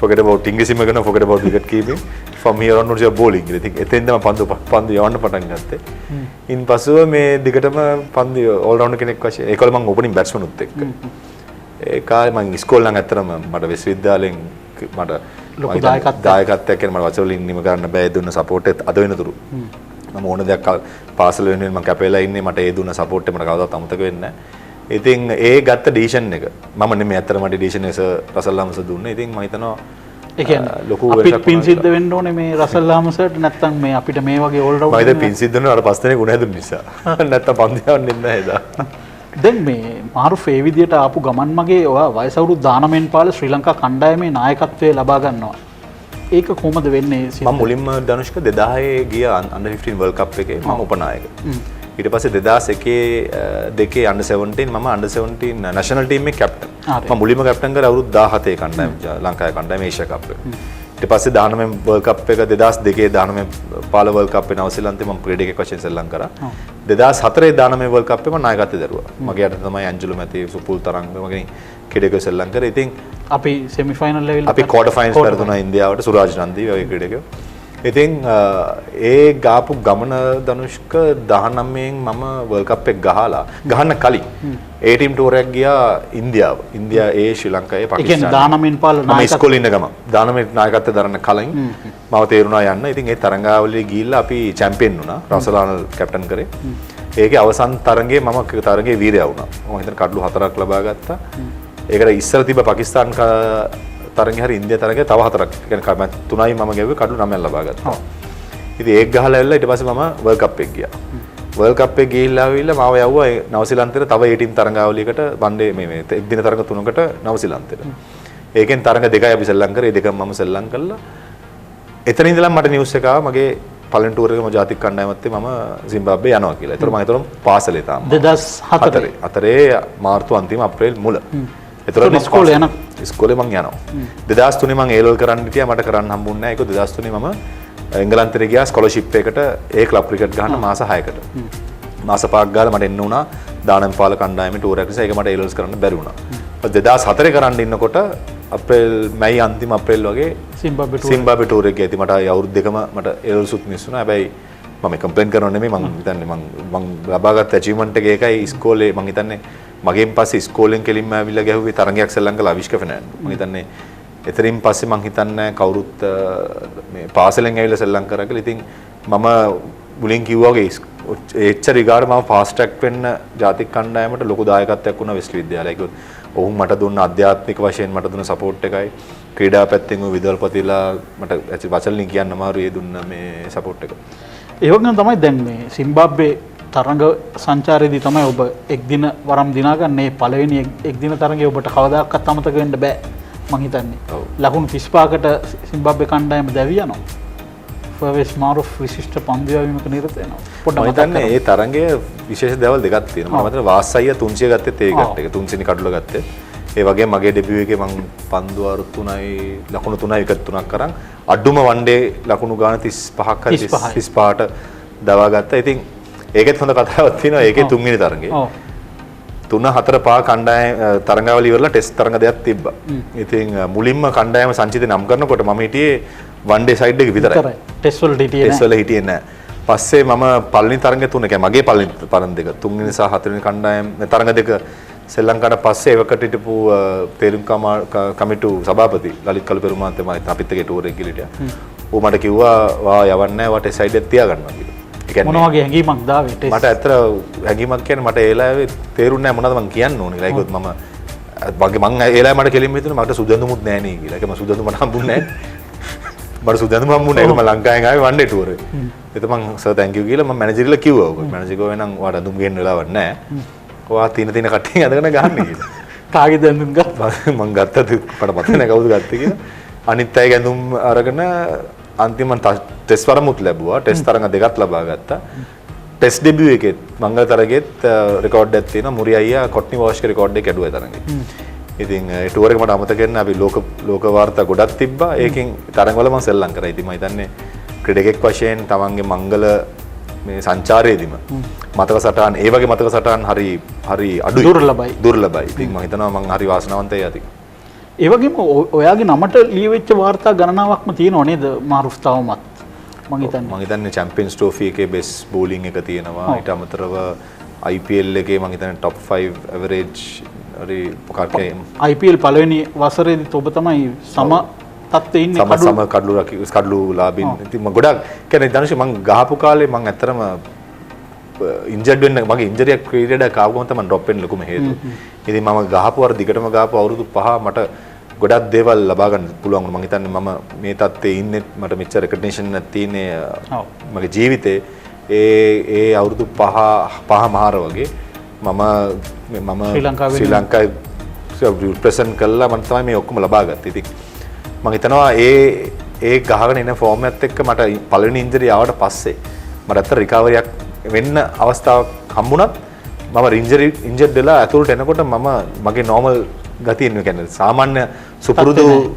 forget about ඉංග්‍රීසිම කරන forget about wicket keeping from here onwards you are bowling කියලා. ඉතින් එතෙන්ද මම පන්දු යවන්න පටන් ගත්තේ. ඉන්පසුව මේ දිගටම පන්දු all rounder කෙනෙක් වශයෙන් ඒකවල මම ඕපනින් බැට්ස්මන් උත් එක්ක ඒ කාලේ මම ඉස්කෝලේ නම් ඇත්තටම මට විශ්වවිද්‍යාලයෙන් මට ලොකු දායකත්වයක් කියන මට වචන වලින් නිම කරන්න බෑ. ඒ දුන්න සපෝට් එක අද වෙනතුරු මම ඕන දෙයක් පාසල වෙනුවෙන් මම කැපෙලා ඉන්නේ. මට ඒ දුන්න සපෝට් එක මට කවදාවත් අමතක වෙන්නේ නැහැ. ඉතින් ඒ ගත්ත ඩිසිෂන් එක මම නෙමෙයි ඇත්තටම මට ඩිසිෂන් එක රසල්ලාමස දුන්නේ. ඉතින් මම හිතනවා ඒ කියන්නේ ලොකු වෙනසක් පින් සිද්ධ වෙන්න ඕනේ මේ රසල්ලාමසට නැත්තම් මේ අපිට මේ වගේ ඕල් රවුන්ඩ් මම ඉතින් පින් සිද්ධ වෙනවා අර පස් දෙනෙක් උණ හැදුන නිසා. නැත්තම් පන්දු යවන්නේ නැහැ එදා. දැන් මේ මාරුෆ් ඒ විදියට ආපු ගමන් මගේ ඔයා වයස අවුරුදු 19 පාල ශ්‍රී ලංකා කණ්ඩායමේ නායකත්වයේ ලබා ගන්නවා. ඒක කොහොමද වෙන්නේ? මම මුලින්ම ධනුෂ්ක 2000 ගිය under 15 world cup එකේ මම උපනායක. ඊට පස්සේ 2001 දෙකේ under 17 මම under 17 national team එකේ captain. මම මුලින්ම captain කරේ අවුරුදු 17 කණ්ඩායම ලංකාවේ කණ්ඩායම ඒෂියා cup එක. ඊට පස්සේ 19 world cup එක 2002 19 පාල world cup එක නවසීලන්තේ මම ක්‍රීඩකයෙක් වශයෙන් සෙල්ලම් කරා. 2004 19 world cup එක මම නායකත්වයේ දරුවා. මගේ යට තමයි ඇන්ජලෝ මැතිව් සුපුල් තරංග මගේ ක්‍රීඩකයෙක් සෙල්ලම් කරේ. ඉතින් අපි semi final level අපි quarter finals පෙරදුනා ඉන්දියාවට සුරාජ් නන්දි වගේ ක්‍රීඩකයෝ. ඉතින් ඒ ගාපු ගමන ධනුෂ්ක 19න් මම world cup එක ගහන්න කලින් ඒ ටීම් ටූර් එකක් ගියා ඉන්දියා ඒ ශ්‍රී ලංකාවේ පාකිස්තාන. ඒ කියන්නේ 19න් පාල නායකත්වය මම ඉස්කෝලේ ඉන්න ගමන් 19 නායකත්වය දරන්න කලින් මම තේරුණා යන්න. ඉතින් ඒ තරඟාවලිය ගිහිල්ලා අපි චැම්පියන් වුණා. රසලානල් කැප්ටන් කරේ. ඒකේ අවසන් තරඟේ මම තරඟේ වීරයා වුණා. මම හිතන කඩලු 4ක් ලබා ගත්තා. ඒකට ඉස්සර තිබ්බ පාකිස්තාන් තරඟේ හරි ඉන්දියා තරඟේ තව 4ක්. ඒ කියන්නේ මම 3යි මම ගෙවුවේ කඩු 9ක් ලබා ගත්තා. ඉතින් ඒක ගහලා ඇවිල්ලා ඊට පස්සේ මම වර්ල්ඩ් කප් එක ගියා. වර්ල්ඩ් කප් එක ගිහිල්ලා ආවිල්ලා මාව යවුවා නවසීලන්තේට තව 18 තරඟාවලියකට වන්ඩේ මේ එක්දින තරඟ 3කට නවසීලන්තේට. ඒකෙන් තරඟ දෙකයි අපි සෙල්ලම් කරේ. ඒ දෙකම මම සෙල්ලම් කළා. එතන ඉඳලා මට නිවුස් එක ආවා මගේ පළවෙනි ටූර් එකේ මම ජාතික කණ්ඩායමත් එක්ක මම සිම්බාබ්වේ යනවා කියලා. ඒතර මම හිතනවා පාසලේ තාම. 2004 අතරේ මාර්තු අන්තිම අප්‍රේල් මුල. ඒතර මම ඉස්කෝලේ යන ඉස්කෝලේ මම යනවා. 2003 මම A-level කරන්න හිටියා මට කරන්න හම්බුන්නේ නැහැ. ඒක 2003 මම එංගලන්තෙට ගියා ස්කෝලර්ෂිප් එකට ඒ ක්ලබ් ක්‍රිකට් ගහන්න මාස 6කට. මාස 5ක් ගාලා මට එන්න වුණා දානම්පාල කණ්ඩායමේ ටූර් එකක් නිසා ඒක මට A-levels කරන්න බැරි වුණා. 2004 කරන්න ඉන්නකොට අප්‍රේල් මැයි අන්තිම අප්‍රේල් වගේ සිම්බාබ්වේ ටූර් එක ගියා. මට අවුරුදු දෙකම මට A-levels උත් මිස් වුණා. හැබැයි මම කම්ප්ලේන්ට් කරනව නෙමෙයි මම හිතන්නේ මම ලබාගත් අචීව්මන්ට් එක ඒකයි ඉස්කෝලේ මම හිතන්නේ මගෙන් පස්සේ ඉස්කෝලෙන් කෙලින්ම ආවිල්ලා ගැහුවේ තරඟයක් සෙල්ලම් කළා අවිෂ්ක ෆර්නෑන්ඩෝ. මම හිතන්නේ එතරින් පස්සේ මම හිතන්නේ කවුරුත් මේ පාසලෙන් ඇවිල්ලා සෙල්ලම් කරා කියලා. ඉතින් මම මුලින් කිව්වා වගේ එච්චර ඊගාට මම ෆාස්ට් ට්‍රැක් වෙන්න ජාතික කණ්ඩායමට ලොකු දායකත්වයක් වුණා වෙස්ලි විද්‍යාලයේ. ඒකත් ඔවුන් මට දුන්න අධ්‍යාත්මික වශයෙන් මට දුන්න සපෝට් එකයි ක්‍රීඩා පැත්තෙන් විදුහල්පතිලා මට වචලින් කියන්න අමාරුයි ඒ දුන්න මේ සපෝට් එක. ඒ වගේම තමයි දැන් මේ සිම්බාබ්වේ තරඟ සංචාරයේදී තමයි ඔබ එක් දින වරම් දිනාගන්නේ පළවෙනි එක් දින තරඟේ ඔබට කවදාකවත් අමතක වෙන්න බෑ මං හිතන්නේ. ලකුණු 35කට සිම්බාබ්වේ කණ්ඩායම දැවි යනවා. ෆර්වෙස් මාරුෆ් විශිෂ්ට පන්දු යැවීමක නිරත වෙනවා. පොඩ්ඩක් හිතන්නේ ඒ තරඟයේ විශේෂ දේවල් දෙකක් තියෙනවා. මම හිතන්නේ වාස්සයිය 300 ගත්තේ ඒ ගැට් එක 300 නේ කඩුල ගත්තේ. ඒ වගේ මගේ ඩෙබියු එකේ මං පන්දු අරු 3යි ලකුණු 3යි විකට් 3ක් කරන් අඩුම වන්ඩේ ලකුණු ගාන 35ක් හරි 35ට දවා ගත්තා. ඉතින් ඒකෙත් හොඳ කතාවක් තියෙනවා. ඒකේ තුන්වෙනි තරඟේ 3-4-5 කණ්ඩායම තරඟාවලිය ඉවරලා ටෙස්ට් තරඟ දෙකක් තිබ්බා. ඉතින් මුලින්ම කණ්ඩායම සංචිතේ නම් කරනකොට මම හිටියේ වන්ඩේ සයිඩ් එක විතරයි. ටෙස්ට් වල හිටියේ නෑ. පස්සේ මම පළවෙනි තරඟේ තුන කියන්නේ මගේ පළවෙනි තරඟ දෙක තුන්වෙනි සහ හතරවෙනි කණ්ඩායම් තරඟ දෙක ශ්‍රී ලංකාවට පස්සේ එවකට හිටපු තේරුම් කමිටු සභාපති ලලිත් කළුපෙරුමාන්තේ මම අපිත් එක්ක ටූර් එක ගිහින් හිටියා. ඌ මට කිව්වා වා යවන්නේ නැහැ වට සයිඩ් එක තියාගන්නවා කියලා. ඒ කියන්නේ මොන වගේ හැඟීමක් දාවේ ටෙස්ට්? මට ඇත්තට හැඟීමක් කියන්නේ මට ඒ ලාවේ තේරුන්නේ නැහැ මොනවද මං කියන්න ඕනේ කියලා. ඒකත් මම මං ඒ ලාවේ මට කෙලින්ම හිතුණා මට සුදඳුමුත් නැහැ නේ කියලා. ඒක මම සුදඳු මට හම්බුන්නේ නැහැ. මට සුදඳු හම්බුන්නේ නැහැ. ඒක මම ලංකාවෙන් ආවේ වන්ඩේ ටූර් එක. ඒත් මං සර් තැන්ක් යූ කියලා මම මැනේජර්ලා කිව්වා. මැනේජර් ගෝවෙන් නම් ඔයාට අඳුම් ගේන්න වෙලාවක් නැහැ. ඔයා තින කට්ටිය අදගෙන ගන්න කියලා. කාගේද ඇඳුම් ගත්තා? මං ගත්තද මට මතක නැහැ කවුද ගත්තේ කියලා. අනිත් අය ඇඳුම් අරගෙන අන්තිම ටෙස්ට් වරමුත් ලැබුවා. ටෙස්ට් තරඟ දෙකක් ලබා ගත්තා. ටෙස්ට් ඩෙබියු එකෙත් මංගල තරගෙත් රෙකෝඩ් එකක් තියෙනවා. මුරි අයියා කොට්නි වෝෂ්ගේ රෙකෝඩ් එක කැඩුවා තරගෙ. ඉතින් ඒ ටූර් එක මට අමතක වෙන්නේ අපි ලෝක වාර්තා ගොඩක් තිබ්බා. ඒකෙන් තරඟවල මම සෙල්ලම් කරා. ඉතින් මම හිතන්නේ ක්‍රීඩකෙක් වශයෙන් තමන්ගේ මංගල මේ සංචාරයේදීම මතක සටහන් ඒ වගේ මතක සටහන් හරි අඩුයි දුර්ලභයි. ඉතින් මම හිතනවා මම හරි වාසනාවන්තයි යති. ඒ වගේම ඔයාගේ නමට ලියවෙච්ච වාර්තා ගණනාවක්ම තියෙනව නේද මාරුෆ් තවමත්? මම හිතන්නේ චැම්පියන්ස් ට්‍රෝෆි එකේ බෙස්ට් බෝලිං එක තියෙනවා. ඊට අමතරව IPL එකේ මම හිතන්නේ top 5 average හරි මොකක්ද IPL පළවෙනි වසරේදීත් ඔබ තමයි සම තත්ත්වයේ ඉන්නේ සම කඩලු ලාභින්. ඉතින් මම ගොඩක් කියන්නේ ධනුෂ් මම ගහපු කාලේ මම ඇත්තටම ඉන්ජර්ඩ් වෙන්න මගේ ඉන්ජරියක් ක්‍රීඩයක් ආවම තමයි ඩ්‍රොප් වෙන්න ලොකුම හේතුව. ඉතින් මම ගහපු අර දිගටම ගහපු අවුරුදු 5 මට ගොඩක් දේවල් ලබා ගන්න පුළුවන් වුණා. මම හිතන්නේ මම මේ තත්ත්වයේ ඉන්නේ මට මෙච්චර රෙකග්නිෂන් එකක් තියෙන්නේ මගේ ජීවිතේ ඒ අවුරුදු 5 මහර වගේ මම ශ්‍රී ලංකාවේ රිප්‍රසන්ට් කළා මම තමයි මේ ඔක්කොම ලබා ගත්තේ. ඉතින් මම හිතනවා ඒ ගහගෙන එන ෆෝම් එකත් එක්ක මට පළවෙනි ඉන්ජරි ආවට පස්සේ මට අතට රිකවරියක් වෙන්න අවස්ථාවක් හම්බුණත් මම ඉන්ජර්ඩ් වෙලා ඇතුළට එනකොට මගේ නෝමල් ගතිය එන්නේ කියන්නේ සාමාන්‍ය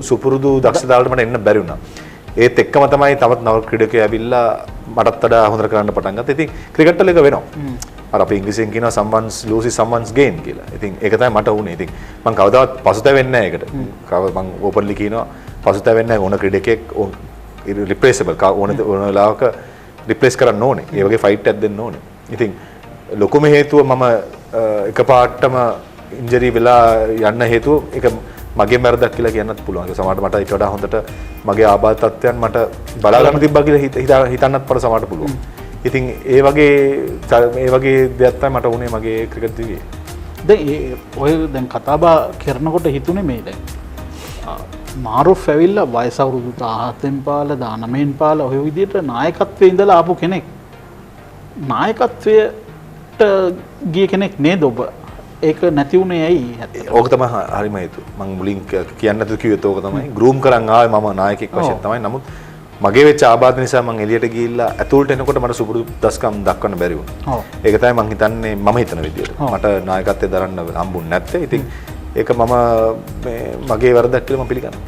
සුපුරුදු දක්ෂතාවලට මට එන්න බැරි වුණා. ඒත් එක්කම තමයි තවත් නව ක්‍රීඩකයෝ ඇවිල්ලා මටත් වඩා හොඳට කරන්න පටන් ගත්තා. ඉතින් ක්‍රිකට් වල එක වෙනවා. අර අපි ඉංග්‍රීසියෙන් කියනවා someone's lose is someone's gain කියලා. ඉතින් ඒක තමයි මට වුනේ. ඉතින් මම කවදාවත් පසුතැවෙන්නේ නැහැ ඒකට. මම ඕපන්ලි කියනවා පසුතැවෙන්නේ නැහැ. ඕන ක්‍රීඩකෙක් රිප්ලේසබල් ඕන වෙලාවක රිප්ලේස් කරන්න ඕනේ. ඒ වගේ ෆයිට් එකක් දෙන්න ඕනේ. ඉතින් ලොකුම හේතුව මම එකපාරටම ඉන්ජරි වෙලා යන්න හේතුව ඒක මගේ වැරද්දක් කියලා කියන්නත් පුළුවන්. ඒක සමහරට මට ඊට වඩා හොඳට මගේ ආබාධ තත්ත්වයන් මට බලා ගන්න තිබ්බා කියලා හිතන්නත් පර සමහරට පුළුවන්. ඉතින් ඒ වගේ දෙයක් තමයි මට වුණේ මගේ ක්‍රිකට් දිවියේ. දැන් ඔය දැන් කතාබහ කරනකොට හිතුනේ මේ දැන් මාරුෆ් ඇවිල්ලා වයස අවුරුදු 17න් පාල 19න් පාල ඔය විදිහට නායකත්වයේ ඉඳලා ආපු කෙනෙක්. නායකත්වයට ගිය කෙනෙක් නේද ඔබ? ඒක නැති වුණේ ඇයි? ඕක තමයි හරිම හේතුව. මම මුලින් කියන්න නැතුව කිව්වෙත් ඕක තමයි. ගෲම් කරන් ආවේ මම නායකයෙක් වශයෙන් තමයි. නමුත් මගේ වෙච්ච ආබාධ නිසා මම එළියට ගිහිල්ලා ඇතුළට එනකොට මට සුපුරුදු දස්කම් දක්වන්න බැරි වුණා. ඒක තමයි මම හිතන්නේ මම හිතන විදියට. මට නායකත්වයේ දරන්න හම්බුනේ නැත්තේ. ඉතින් ඒක මම මගේ වරදක් කියලා මම පිළිගන්නවා.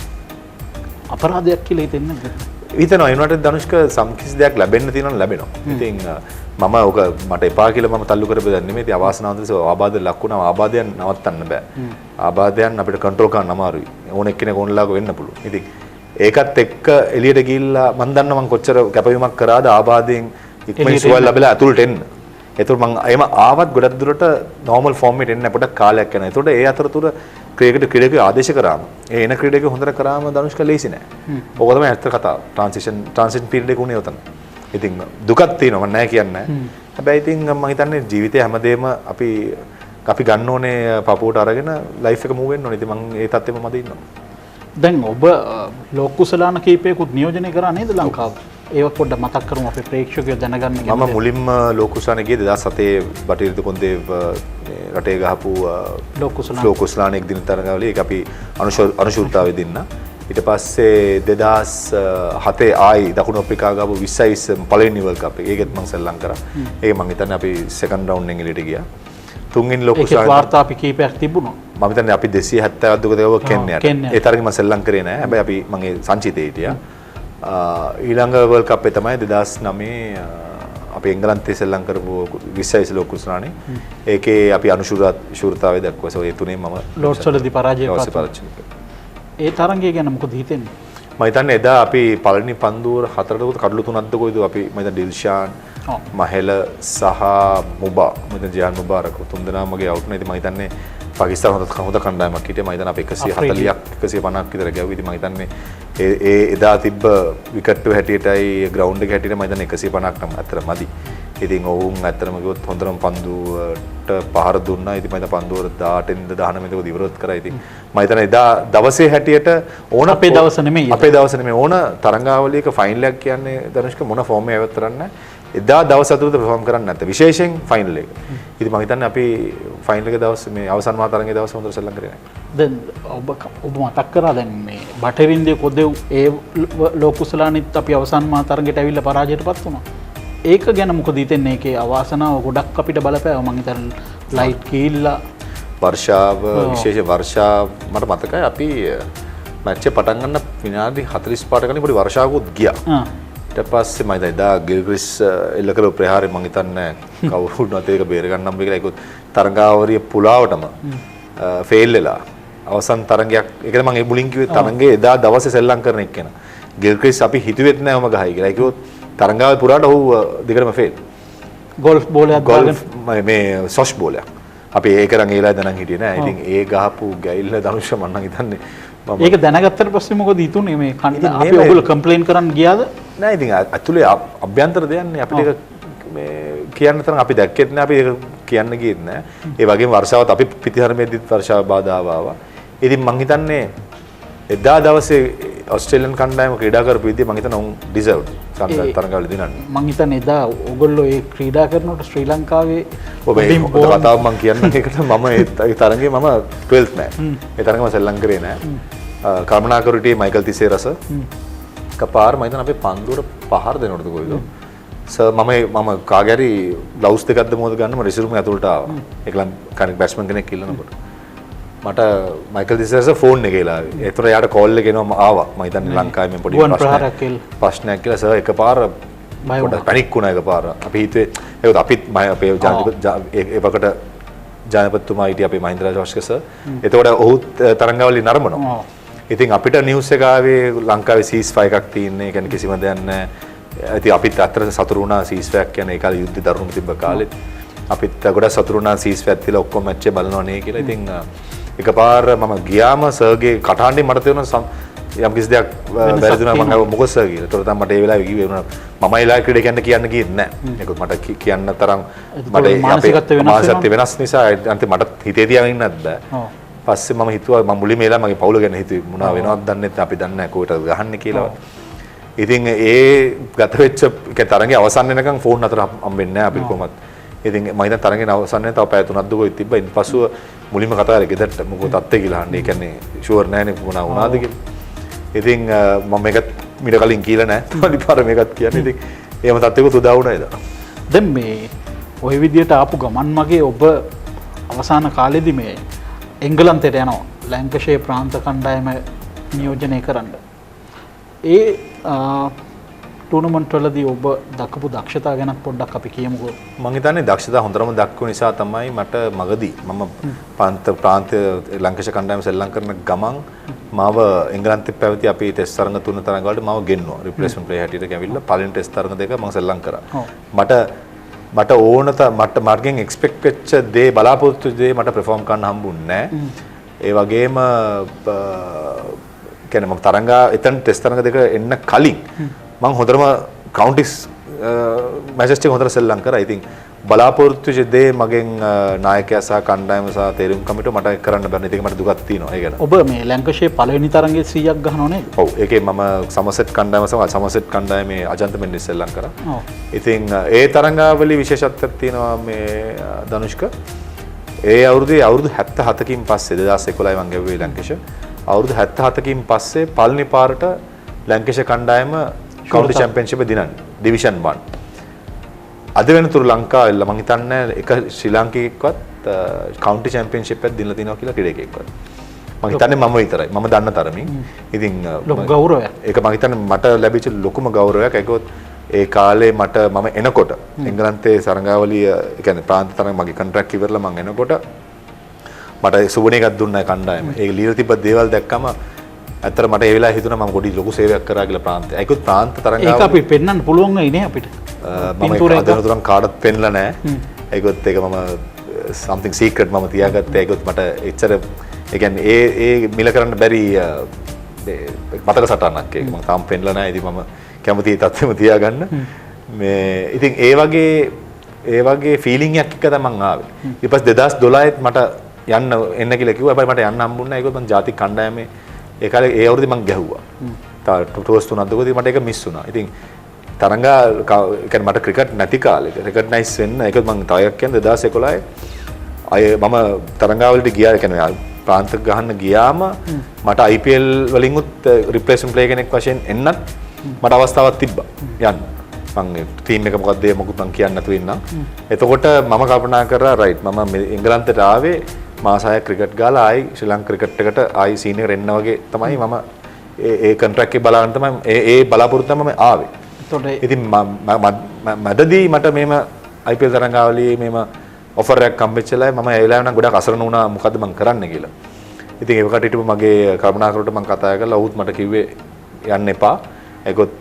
අපරාධයක් කියලා හිතෙන්නේ නැද්ද? හිතනවා ඒනට ධනුෂ්ක සම්කිසි දෙයක් ලැබෙන්න තියෙනවා ලැබෙනවා. ඉතින් මම ඕක මට එපා කියලා මම තල්ලු කරපු දෙයක් නෙමෙයි. ඉතින් අවාසනාවන්ත නිසා ආබාධ ලක් වුණා. ආබාධයන් නවත්තන්න බෑ. ආබාධයන් අපිට කන්ට්‍රෝල් කරන්න අමාරුයි. ඕන එක්කෙනෙක් ඕනලාක වෙන්න පුළුවන්. ඉතින් ඒකත් එක්ක එළියට ගිහිල්ලා මම දන්නවා මම කොච්චර කැපවීමක් කරාද ආබාධයෙන් ඉක්මනින් සුවය ලැබලා ඇතුළට එන්න. ඒතකොට මම එම ආවත් ගොඩක් දුරට නෝමල් ෆෝම් එකට එන්න පොඩක් කාලයක් යනවා. ඒතකොට ඒ අතරතුර ක්‍රීඩකයෙකු ආදේශ කරාම ඒ එන ක්‍රීඩකයෙකු හොඳට කරාම ධනුෂ්ක ලේසි නෑ. ඕක තමයි ඇත්ත කතාව. ට්‍රාන්සිෂන් පීරියඩ් එක උනේ උතන. ඉතින් දුකක් තියෙනවා මම නෑ කියන්නේ. හැබැයි ඉතින් මම හිතන්නේ ජීවිතේ හැමදේම අපි ගන්න ඕනේ පපුවට අරගෙන ලයිෆ් එක මූව් වෙන්න ඕනේ. ඉතින් මම ඒ තත්ත්වෙම මම ඉන්නවා. දැන් ඔබ ලෝක කුසලාන කීපයකුත් නියෝජනය කරා නේද ලංකාව? ඒව පොඩ්ඩක් මතක් කරමු අපේ ප්‍රේක්ෂකයෝ දැනගන්න. මම මුලින්ම ලෝක කුසලාන ගියේ 2007 බටහිර කොන්දේව රටේ ගහපු ලෝක කුසලාන එක් දින තරගාවලිය. ඒක අපි අනුශූරතාවේ දෙන්න. ඊට පස්සේ 2007 ආයි දකුණු අප්‍රිකාව ගාපු 20 පළවෙනි වර්ල්ඩ් කප් එක. ඒකෙත් මම සෙල්ලම් කරා. ඒක මම හිතන්නේ අපි සෙකන්ඩ් රවුන්ඩ් එකෙන් එළියට ගියා. තුන්වෙනි ලෝක කුසලාන ඒකේ වාර්තා අපි කීපයක් තිබුණා. මම හිතන්නේ අපි 270ක් දුක දේව කෙන්නයට. ඒ තරගෙ මම සෙල්ලම් කරේ නෑ. හැබැයි අපි මම ඒ සංචිතේ හිටියා. ඊළඟ වර්ල්ඩ් කප් එක තමයි 2009 අපි එංගලන්තයේ සෙල්ලම් කරපු 20 ලෝක කුසලානේ. ඒකේ අපි අනුශූරතාවයේ දක්වස ඔය තුනේ මම ලෝඩ්ස් වලදී පරාජය කරා. ඒ තරඟය ගැන මොකද හිතෙන්නේ? මම හිතන්නේ එදා අපි පළවෙනි පන්දුවර 4කට කඩලු 3ක්ද කොයිද අපි මම හිතන්නේ ඩිල්ෂාන් මහෙල සහ මුබා මම හිතන්නේ ජයාන් මුබාරක් තුන්දෙනාමගේ අවුට් නේ. ඉතින් මම හිතන්නේ පාකිස්තාන හොඳ කණ්ඩායමක් හිටියේ. මම හිතන්නේ අපි 140ක් 150ක් විතර ගැව්වා. ඉතින් මම හිතන්නේ ඒ එදා තිබ්බ විකට් එක හැටියටයි ග්‍රවුන්ඩ් එක හැටියට මම හිතන්නේ 150ක් නම් අතර මදි. ඉතින් ඔවුන් ඇත්තටම කිව්වොත් හොඳටම පන්දුවට පහර දුන්නා. ඉතින් මම හිතන්නේ පන්දුවර 18න් 19 ක ඉවරත් කරා. ඉතින් මම හිතන්නේ එදා දවසේ හැටියට ඕන අපේ දවස නෙමෙයි ඕන තරඟාවලියක ෆයිනල් එකක් කියන්නේ ධනුෂ්ක මොන ෆෝම් එකේ ඇවත් කරන්න එදා දවස් අතුරද පර්ෆෝම් කරන්න නැත්te විශේෂයෙන් ෆයිනල් එක. ඉතින් මම හිතන්නේ අපි ෆයිනල් එක දවස් මේ අවසන් මහා තරඟයේ දවස් හොඳට සෙල්ලම් කරේ නැහැ. දැන් ඔබ මතක් කරා දැන් මේ බටහිරින්දිය කොදෙව් ඒ ලෝක කුසලානිත් අපි අවසන් මහා තරඟයට ඇවිල්ලා පරාජයටපත් වුණා. ඒක ගැන මොකද හිතෙන්නේ? ඒකේ අවාසනාව ගොඩක් අපිට බලපෑවා. මම හිතන්නේ ලයිට් ගිහිල්ලා වර්ෂාව විශේෂ වර්ෂාව මට මතකයි අපි මැච් එක පටන් ගන්න විනාඩි 45කට කලින් පොඩි වර්ෂාවකුත් ගියා. ඊට පස්සේ මම එදා ගිල්ග්‍රිස් එල්ල කරපු ප්‍රහාරය මම හිතන්නේ කවුරුත් නැතේ ඒක බේර ගන්නම් කියලා ඒක තරඟාවරිය පුලාවටම ෆේල් වෙලා අවසන් තරඟයක් ඒකද මම ඒ මුලින් කිව්වේ තරඟේ එදා දවසේ සෙල්ලම් කරන එක්කෙනා ගිල්ග්‍රිස් අපි හිතුවෙත් නෑ ඔම ගහයි කියලා. ඒකෝ තරඟාවේ පුරාට ඔහු දිගටම ෆේල්. ගෝල්ෆ් බෝලයක් ගෝල්ෆ් මේ සොෂ් බෝලයක්. අපි ඒක රන් ඒලා දැනන් හිටියේ නෑ. ඉතින් ඒ ගහපු ගැයිල්ල ධනුෂ මම නම් හිතන්නේ ඒක දැනගත්තට පස්සේ මොකද හිතුනේ මේ අපි ඔයගොල්ලෝ කම්ප්ලේන් කරන්න ගියාද? නෑ ඉතින් ඇතුලේ අභ්‍යන්තර දෙයක් නේ අපිට ඒක මේ කියන්න තරම් අපි දැක්කෙත් නෑ අපි ඒක කියන්න ගියෙත් නෑ. ඒ වගේම වර්ෂාවත් අපි පිටිහරමේදීත් වර්ෂාව බාධාව ආවා. ඉතින් මං හිතන්නේ එදා දවසේ ඔස්ට්‍රේලියානු කණ්ඩායම ක්‍රීඩා කරපු විදිහ මං හිතනවා උන් ඩිසර්ව් තරඟවල දිනන්න. මං හිතන්නේ එදා ඔයගොල්ලෝ ඒ ක්‍රීඩා කරනකොට ශ්‍රී ලංකාවේ ඔබ ඒ කතාව මං කියන්න ඒකට මම ඒ තරඟේ මම 12th නෑ. ඒ තරඟේ මම සෙල්ලම් කරේ නෑ. කර්මනාකරුටි මයිකල් තිසේරස කපාර මම හිතන අපේ පන්දුවට පහර දෙනවද කොයිද සර් මම කාගේ හරි ග්ලව්ස් දෙකක්ද මොකද ගන්න මම රිසර්ව් එකේ ඇතුළට ආවා ඒකලම් කනෙක් බැට්ස්මන් කෙනෙක් ඉල්ලනකොට මට මයිකල් තිසේරස ෆෝන් එකේ ලාවේ ඒතර යාට කෝල් එක එනවා ආවා මම හිතන්නේ ලංකාවේ මේ පොඩි ප්‍රශ්නයක් කියලා සර් එකපාර පොඩ්ඩක් පැනික් වුණා එකපාර අපි හිතුවේ ඒකත් අපිත් අපේ ඒවකට ජනපතිතුමා හිටිය අපේ මහින්ද රාජපක්ෂ සර් එතකොට ඔහු තරංගාවලිය නරඹනවා ඉතින් අපිට නිවුස් එක ආවේ ලංකාවේ සීස් ෆයර් එකක් තියෙන්නේ ඒ කියන්නේ කිසිම දෙයක් නැහැ. ඉතින් අපිත් අතර සතුරු වුණා සීස් ෆයර් කියන්නේ ඒ කාලේ යුද්ධ දරුණු තිබ්බ කාලෙත්. අපිත් ගොඩක් සතුරු වුණා සීස් ෆයර් තියලා ඔක්කොම මැච් එක බලනවා නේ කියලා. ඉතින් එකපාර මම ගියාම සර්ගේ කටහඬින් මට තේරුණා යම් කිසි දෙයක් වැරදුනා මම මොකද සර් කියලා. ඒතකොට තමයි මට ඒ වෙලාවේ කිව්වේ මම ඒ ලායි ක්‍රීඩා කියන්න ගියෙත් නැහැ. ඒකත් මට කියන්න තරම් මට අපේ මානසිකත්වය වෙනස් නිසා අන්තිම මට හිතේ තියාගෙන ඉන්නත් බෑ. පස්සේ මම හිතුවා මම මුලින්ම එලා මගේ පවුල ගැන හිතුවේ මොනවා වෙනවද දන්නේ නැහැ අපි දන්නේ නැහැ කොහෙටද ගහන්නේ කියලා. ඉතින් ඒ ගත වෙච්ච තරගේ අවසන් වෙනකන් ෆෝන් අතර හම්බෙන්නේ නැහැ අපි කොහොමත්. ඉතින් මම හිතන තරගේ අවසන් වෙන තව පැය 3ක් දුක තිබ්බා. ඉතින් පස්සුව මුලින්ම කතා කරේ ගෙදරට මොකද තත්ත්වය කියලා අහන්නේ. ඒ කියන්නේ ෂුවර් නැහැනේ මොනවා වුණාද කියලා. ඉතින් මම මේකත් මීට කලින් කියලා නැහැ. අනිපාර මේකත් කියන්නේ. ඉතින් එහෙම තත්ත්වයක උදා වුණා එදා. දැන් මේ ওই විදියට ආපු ගමන් මගේ ඔබ අවසාන කාලෙදි මේ එංගලන්තයට යනවා ලැංකෂයර් ප්‍රාන්ත කණ්ඩායම නියෝජනය කරන්න. ඒ ටූර්නමන්ට් වලදී ඔබ දක්වපු දක්ෂතා ගැන පොඩ්ඩක් අපි කියමුකෝ. මම හිතන්නේ දක්ෂතා හොඳටම දක්වපු නිසා තමයි මට මගදී මම ප්‍රාන්ත ලංකේෂ කණ්ඩායම සෙල්ලම් කරන ගමන් මාව එංගලන්තේ පැවති අපේ ටෙස්ට් තරඟ 3 තරඟ වලට මාව ගෙන්නුවා. රිප්ලේස්මන්ට් ප්ලේයර් හැටියට ගිහිල්ලා පළවෙනි ටෙස්ට් තරඟ දෙක මම සෙල්ලම් කරා. මට ඕනත මට මාර්ගෙන් එක්ස්පෙක්ට් වෙච්ච දේ බලාපොරොත්තු දේ මට පර්ෆෝම් කරන්න හම්බුන්නේ නැහැ. ඒ වගේම කියන්නේ මම තරඟා එතන ටෙස්ට් තරඟ දෙක එන්න කලින් මම හොඳටම කවුන්ටිස් මැචස් ටික හොඳට සෙල්ලම් කරා. ඉතින් බලාපොරොත්තු වෙච්ච දේ මගෙන් නායකයා සහ කණ්ඩායම සහ තේරුම් කමිටුව මට කරන්න බැරි. ඒක මට දුකක් තියෙනවා. ඒ ගැන. ඔබ මේ ලැංකෂයර් පළවෙනි තරඟයේ 100ක් ගහනව නේද? ඔව්. ඒකේ මම සමසෙට් කණ්ඩායම සහ සමසෙට් කණ්ඩායමේ අජන්ත මෙන්ඩිස් සෙල්ලම් කරා. ඔව්. ඉතින් ඒ තරඟාවලි විශේෂත්වයක් තියෙනවා මේ ධනුෂ්ක. ඒ අවුරුදු 77කින් පස්සේ 2011 මම ගැව්වේ ලැංකෂයර්. අවුරුදු 77කින් පස්සේ පළවෙනි පාරට ලැංකෂයර් කණ්ඩායම කවුන්ටි චැම්පියන්ෂිප් දිනන්නේ ඩිවිෂන් 1. අද වෙනතුරු ලංකාවේ මම හිතන්නේ එක ශ්‍රී ලාංකිකෙක්වත් කවුන්ටි චැම්පියන්ෂිප් එකක් දිනලා තිනවා කියලා ක්‍රීඩකයෙක්වත්. මම හිතන්නේ මම විතරයි. මම දන්න තරමින්. ඉතින් ලොකු ගෞරවයක්. ඒක මම හිතන්නේ මට ලැබිච්ච ලොකුම ගෞරවයක්. ඒකත් ඒ කාලේ මම එනකොට එංගලන්තයේ සරංගාවලිය ඒ කියන්නේ ප්‍රාන්ත තරඟ මගේ කොන්ට්‍රැක්ට් ඉවරලා මම එනකොට මට සුබණ එකක් දුන්නා කණ්ඩායම. ඒක ලියලා තිබ්බ දේවල් දැක්කම ඇත්තට මට ඒ වෙලාවේ හිතුණා මම පොඩි ලොකු සේවයක් කරා කියලා ප්‍රාන්තේ. ඒකත් ප්‍රාන්ත තරංගාව ඒක අපි පෙන්වන්න පුළුවන් වෙයි නේ අපිට. මම අදනතුරන් කාටවත් පෙන්ලා නැහැ. ඒකත් ඒක මම something secret මම තියාගත්තා. ඒකත් මට එච්චර ඒ කියන්නේ ඒ මිල කරන්න බැරි මතක සටහනක් ඒක. මම තාම පෙන්ලා නැහැ. ඉතින් මම කැමතියි තත්ත්වෙම තියාගන්න. මේ ඉතින් ඒ වගේ ෆීලිං එකක් එක්ක තමයි මම ආවේ. ඊට පස්සේ 2012 මට එන්න කියලා කිව්වා. හැබැයි මට යන්න හම්බුන්නේ නැහැ. ඒකත් මම ජාතික කණ්ඩායමේ ඒ කාලේ ඒ අවුරුද්දේ මම ගැහුවා. ටෝස් තුනක් දුකදී මට ඒක මිස් වුණා. ඉතින් තරංගා කියන්නේ මට ක්‍රිකට් නැති කාලේ රෙකග්නයිස් වෙන්න ඒකත් මම තව එකක් කියන්නේ 2011 අය මම තරංගාවලට ගියා කියන්නේ ප්‍රාන්ත ගහන්න ගියාම මට IPL වලින් උත් රිප්ලේස්මන්ට් ප්ලේයර් කෙනෙක් වශයෙන් එන්නත් මට අවස්ථාවක් තිබ්බා යන්න. මම ටීම් එක මොකක්ද මොකුත් මම කියන්න නැතුව ඉන්නම්. එතකොට මම කල්පනා කරා රයිට් මම එංගලන්තයට ආවේ මාස 6ක් ක්‍රිකට් ගාලා ආයි ශ්‍රී ලංකා ක්‍රිකට් එකට ආයි සීනියර් එන්න වගේ තමයි මම ඒ කොන්ට්‍රැක්ට් එක බලන්න තමයි ඒ බලාපොරොත්තු තමයි මම ආවේ. ඉතින් මැදදී මට මේම IPL තරංගාවලියේ මේම ඔෆර් එකක් හම්බෙච්චලා මම ඒ වෙලාවේ නම් ගොඩක් අසරණ වුණා මොකද්ද මම කරන්න කියලා. ඉතින් ඒකට හිටපු මගේ කරුණාකරට මම කතා කරලා ඌත් මට කිව්වේ යන්න එපා. ඒකත්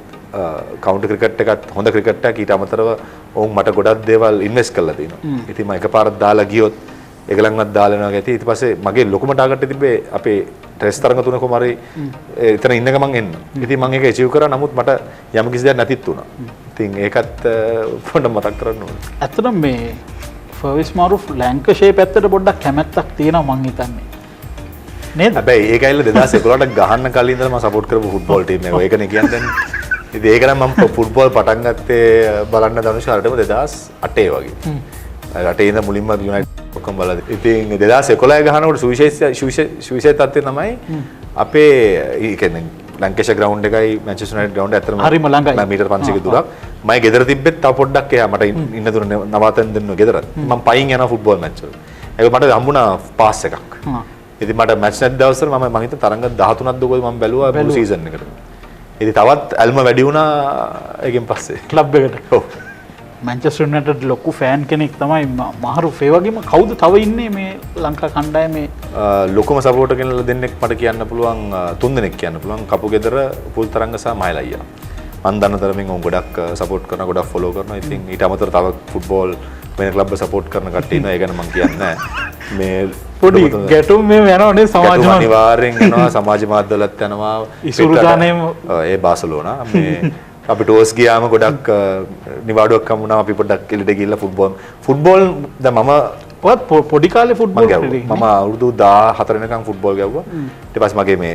කවුන්ටි ක්‍රිකට් එකත් හොඳ ක්‍රිකට් එකක් ඊට අමතරව ඔවුන් මට ගොඩක් දේවල් ඉන්වෙස්ට් කරලා තිනවා. ඉතින් මම එකපාරක් දාලා ගියොත් ඒගලන්වත් දාලා යනවා ගැති. ඊට පස්සේ මගේ ලොකුම ටාගට් එක තිබ්බේ අපේ ටෙස්ට් තරඟ තුනකම හරි එතන ඉන්න ගමන් එන්න. ඉතින් මම ඒක අචීව් කරා. නමුත් මට යම් කිසි දෙයක් නැතිත් වුණා. ඉතින් ඒකත් පොඩ්ඩක් මතක් කරන්න ඕනේ. ඇත්තටම මේ ෆර්විස් මාරුෆ් ලැංකෂයර් පැත්තට පොඩ්ඩක් කැමැත්තක් තියෙනවා මං හිතන්නේ. නේද? හැබැයි ඒක ඇවිල්ලා 2011ට ගහන්න කලින් ඉඳලා මම සපෝට් කරපු ෆුට්බෝල් ටීම් එක. ඒකනේ කියන්නේ. ඉතින් ඒක නම් මම ෆුට්බෝල් පටන් ගත්තේ බලන්න ධනුෂාරටම 2008 වගේ. රටේ ඉඳන් මුලින්ම යුනයිටඩ් ඔක්කොම බලලා. ඉතින් 2011 ගහනකොට සුවිශේෂ තත්ත්වය තමයි අපේ ඒ කියන්නේ ලංකේෂර් ග්‍රවුන්ඩ් එකයි මැන්චෙස්ටර් යුනයිටඩ් ග්‍රවුන්ඩ් එක අතරම හරිම ළඟයි. මීටර් 500ක දුරක්. මම ගෙදර තිබ්බෙත් තව පොඩ්ඩක් එහා මට ඉන්න දුර නවාතැන් දෙන්න ගෙදර. මම පයින් යනවා ෆුට්බෝල් මැච් වල. ඒක මට හම්බුණා පාස් එකක්. ඉතින් මට මැච් නැති දවස්වල මම හිත තරඟ 13ක් දුකෝයි මම බැලුවා මුළු සීසන් එකට. ඉතින් තවත් ඇල්ම වැඩි වුණා ඒකෙන් පස්සේ ක්ලබ් එකට. ඔව්. මැන්චෙස්ටර් යුනයිටඩ් ලොකු ෆෑන් කෙනෙක් තමයි මහරුෆ්. ඒ වගේම කවුද තව ඉන්නේ මේ ලංකා කණ්ඩායමේ ලොකුම සපෝටර් කෙනෙක්ලා දෙන්නෙක් මට කියන්න පුළුවන් තුන් දෙනෙක් කියන්න පුළුවන්. කපුගෙදර පුල් තරංග සහ මහේල අයියා. මම දන්න තරමින් උන් ගොඩක් සපෝට් කරනවා ගොඩක් ෆලෝ කරනවා. ඉතින් ඊට අමතරව තව ෆුට්බෝල් වෙන ක්ලබ් සපෝට් කරන කට්ටිය ඉන්නවා. ඒ ගැන මම කියන්නේ නැහැ. මේ පොඩි ගැටුම් මේ යනවනේ සමාජ මාධ්‍ය අනිවාර්යෙන් යනවා. සමාජ මාධ්‍යවලත් යනවා. ඉසුරුදානේම ඒ බාසලෝනා මේ අපි ටෝස් ගියාම ගොඩක් නිවාඩුවක් හම්බුණා. අපි පොඩ්ඩක් එළියට ගිහිල්ලා ෆුට්බෝල් දැන් මම පොඩි කාලේ ෆුට්බෝල් මම අවුරුදු 14 වෙනකන් ෆුට්බෝල් ගැව්වා. ඊට පස්සේ මගේ මේ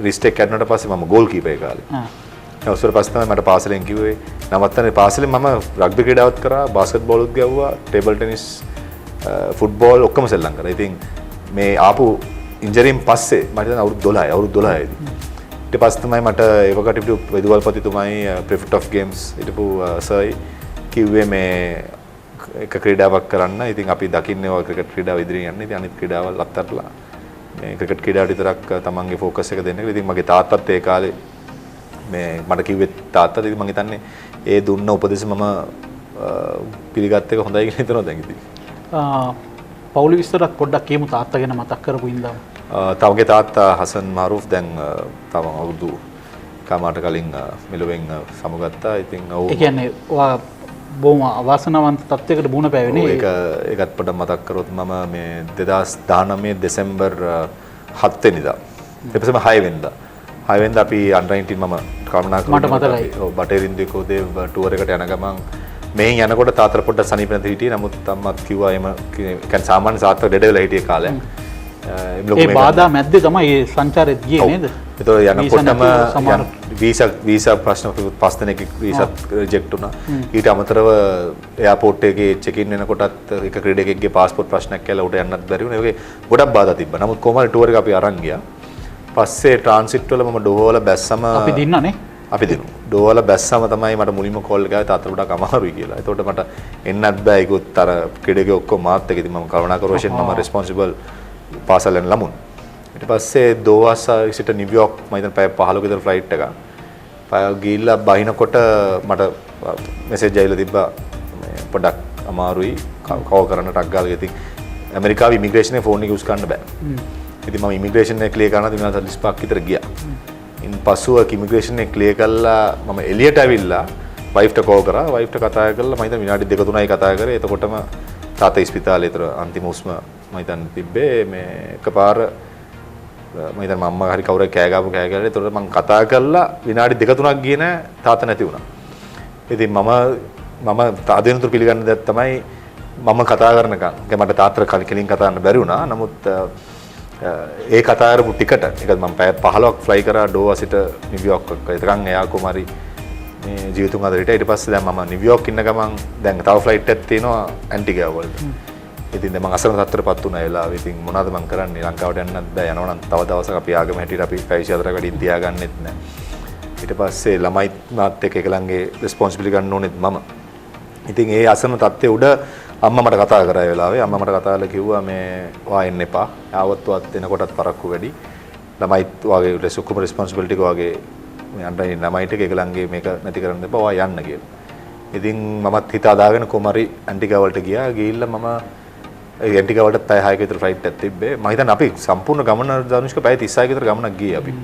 රිස්ට් එක කැඩුණාට පස්සේ මම ගෝල් කීපර් ඒ කාලේ. ඊට පස්සේ තමයි මට පාසලෙන් කිව්වේ නවත්තන්නේ පාසලෙන් මම රග්බි ක්‍රීඩාවත් කරා, බාස්කට් බෝලුත් ගැව්වා, ටේබල් ටෙනිස්, ෆුට්බෝල් ඔක්කොම සෙල්ලම් කරා. ඉතින් මේ ආපු ඉන්ජරියෙන් පස්සේ මට දැන් අවුරුදු 12යි. ඊට පස්සේ තමයි මට ඒවකට හිටපු විදුහල්පතිතුමයි ප්‍රිෆෙක්ට් ඔෆ් ගේම්ස් හිටපු සර්යි කිව්වේ මේ එක ක්‍රීඩාවක් කරන්න. ඉතින් අපි දකින්නේ ඔය ක්‍රිකට් ක්‍රීඩාව ඉදිරියෙන් යන්නේ. ඉතින් අනිත් ක්‍රීඩාවල් අත්හැරලා මේ ක්‍රිකට් ක්‍රීඩාවට විතරක් තමන්ගේ ફોකස් එක දෙන්න කියලා. ඉතින් මගේ තාත්තත් ඒ කාලේ මේ මට කිව්වේ තාත්තත් ඉතින් මම හිතන්නේ ඒ දුන්න උපදෙස් මම පිළිගත්ත එක හොඳයි කියලා හිතනවා දැන් ඉතින්. පෞලි විස්තරත් පොඩ්ඩක් කියමු තාත්තා ගැන මතක් කරපු ඉඳන්. තමගේ තාත්තා හසන් මාරුෆ් දැන් තම අවුරුදු කමාට කලින් මෙලොවෙන් සමුගත්තා. ඉතින් ඔව්. ඒ කියන්නේ ඔයා බොහොම අවාසනාවන්ත තත්යකට මුහුණ පෑවෙන්නේ. ඒකත් පොඩ්ඩක් මතක් කරොත් මම මේ 2019 දෙසැම්බර් 7 වෙනිදා එපසම 6 වෙනිදා අපි අන්ඩර් 19 මම කල්පනා කරා මට මතකයි. ඔව් බටේරින් දෙකෝදේ ටුවර් එකට යන ගමන් මෙහෙන් යනකොට තාත්තට පොඩ්ඩක් සනීප නැති හිටියේ. නමුත් අම්මත් කිව්වා එහෙම කියන්නේ සාමාන්‍ය සාත්ව ඩෙඩ වෙලා හිටියේ කාලයක්. ඒ බාධා මැද්දේ තමයි මේ සංචාරෙත් ගියේ නේද? ඒතකොට යනකොටම වීසා ප්‍රශ්න පස් දෙනෙක් වීසාත් රිජෙක්ට් වුණා. ඊට අමතරව එයාපෝට් එකේ චෙක් ඉන් වෙනකොටත් එක ක්‍රීඩකෙක්ගේ පාස්පෝර්ට් ප්‍රශ්නයක් කියලා උට යන්නත් බැරි වුණා. ඒකේ ගොඩක් බාධා තිබ්බා. නමුත් කොහොමද ටුවර් එක අපි අරන් ගියා. පස්සේ ට්‍රාන්සිට් වල මම ඩෝවල බැස්සම අපි දින්නනේ. අපි දිනු. ඩෝවල බැස්සම තමයි මට මුලින්ම කෝල් එක ආවේ තාත්තට ගොඩක් අමාරුයි කියලා. ඒතකොට මට එන්නත් බෑ. ඒකුත් අර ක්‍රීඩකයෝ ඔක්කොම මාත් එක්ක ඉතින් මම කල්පනා කරුවා වශයෙන් මම රෙස්පොන්සිබල් පාසල් යන ළමුන්. ඊට පස්සේ දෝවාසා සිට නිව්යෝක් මම හිතන පැය 15ක විතර ෆ්ලයිට් එක. ගිහිල්ලා බහිනකොට මට මෙසේජ් ආවිල්ලා තිබ්බා පොඩක් අමාරුයි කව කරන්න ටක් ගාලා. ඉතින් ඇමරිකාවේ ඉමිග්‍රේෂන් එකේ ෆෝන් එක යූස් කරන්න බෑ. ඉතින් මම ඉමිග්‍රේෂන් එක ක්ලියර් කරන්න විනාඩි 45ක් විතර ගියා. ඉන් පස්සුව ඉමිග්‍රේෂන් එක ක්ලියර් කළා මම එළියට ඇවිල්ලා වයිෆ්ට කෝල් කරා. වයිෆ්ට කතා කරලා මම හිතන විනාඩි 2-3යි කතා කරේ. එතකොටම තාත්තා ඉස්පිතාලේ ඒතර අන්තිම උස්ම මම හිතන්නේ තිබ්බේ මේ එකපාර මම හිතන්නේ අම්මා හරි කවුරු කෑ ගාපු කෑ ගාලා. ඒතකොට මම කතා කරලා විනාඩි 2-3ක් ගියේ නෑ තාත්තා නැති වුණා. ඉතින් මම තාදෙනතුරු පිළිගන්න දෙයක් තමයි මම කතා කරනකම්. මට තාත්තට කලින් කතා කරන්න බැරි වුණා. නමුත් ඒ කතා කරපු ටිකට ඒක මම පැය 15ක් ෆ්ලයි කරා ඩෝවා සිට නිව්යෝක් එකට. ඒතරම් එයා කුමාරි මේ ජීවිතුන් අතරට ඊට පස්සේ දැන් මම නිව්යෝක් ඉන්න ගමන් දැන් තව ෆ්ලයිට් එකක් තියෙනවා ඇන්ටිගා වලට. ඉතින් දැන් මම අසරණ තත්ත්වයටපත් වුණා ඒ වෙලාවේ. ඉතින් මොනවද මම කරන්නේ? ලංකාවට යන්නත් බෑ. යනවා නම් තව දවසක් අපි ආගම හැටියට අපි පැය 24ක වැඩින් තියාගන්නෙත් නෑ. ඊට පස්සේ ළමයි මාත් එක්ක එකලංගේ රෙස්පොන්සිබිලිටි ගන්න ඕනෙත් මම. ඉතින් ඒ අසරණ තත්ත්වයේ උඩ අම්මා මට කතා කරා ඒ වෙලාවේ. අම්මා මට කතා කරලා කිව්වා මේ ඔයා එන්න එපා. ආවොත් වත් එනකොටත් පරක්කු වැඩි. ළමයිත් වාගේ ඔක්කොම රෙස්පොන්සිබිලිටි එක වාගේ මේ අන්ටයි ළමයිට එකලංගේ මේක නැති කරන්න එපා. ඔයා යන්න කියලා. ඉතින් මමත් හිත අදාගෙන කොමාරි ඇන්ටිගා වලට ගියා. ගිහිල්ලා මම ඇන්ටිගා වලට පැය 6ක විතර ෆ්ලයිට් එකක් තිබ්බේ. මම හිතන්නේ අපි සම්පූර්ණ ගමන ධනුෂ්ක පැය 36ක විතර ගමනක් ගියේ අපි.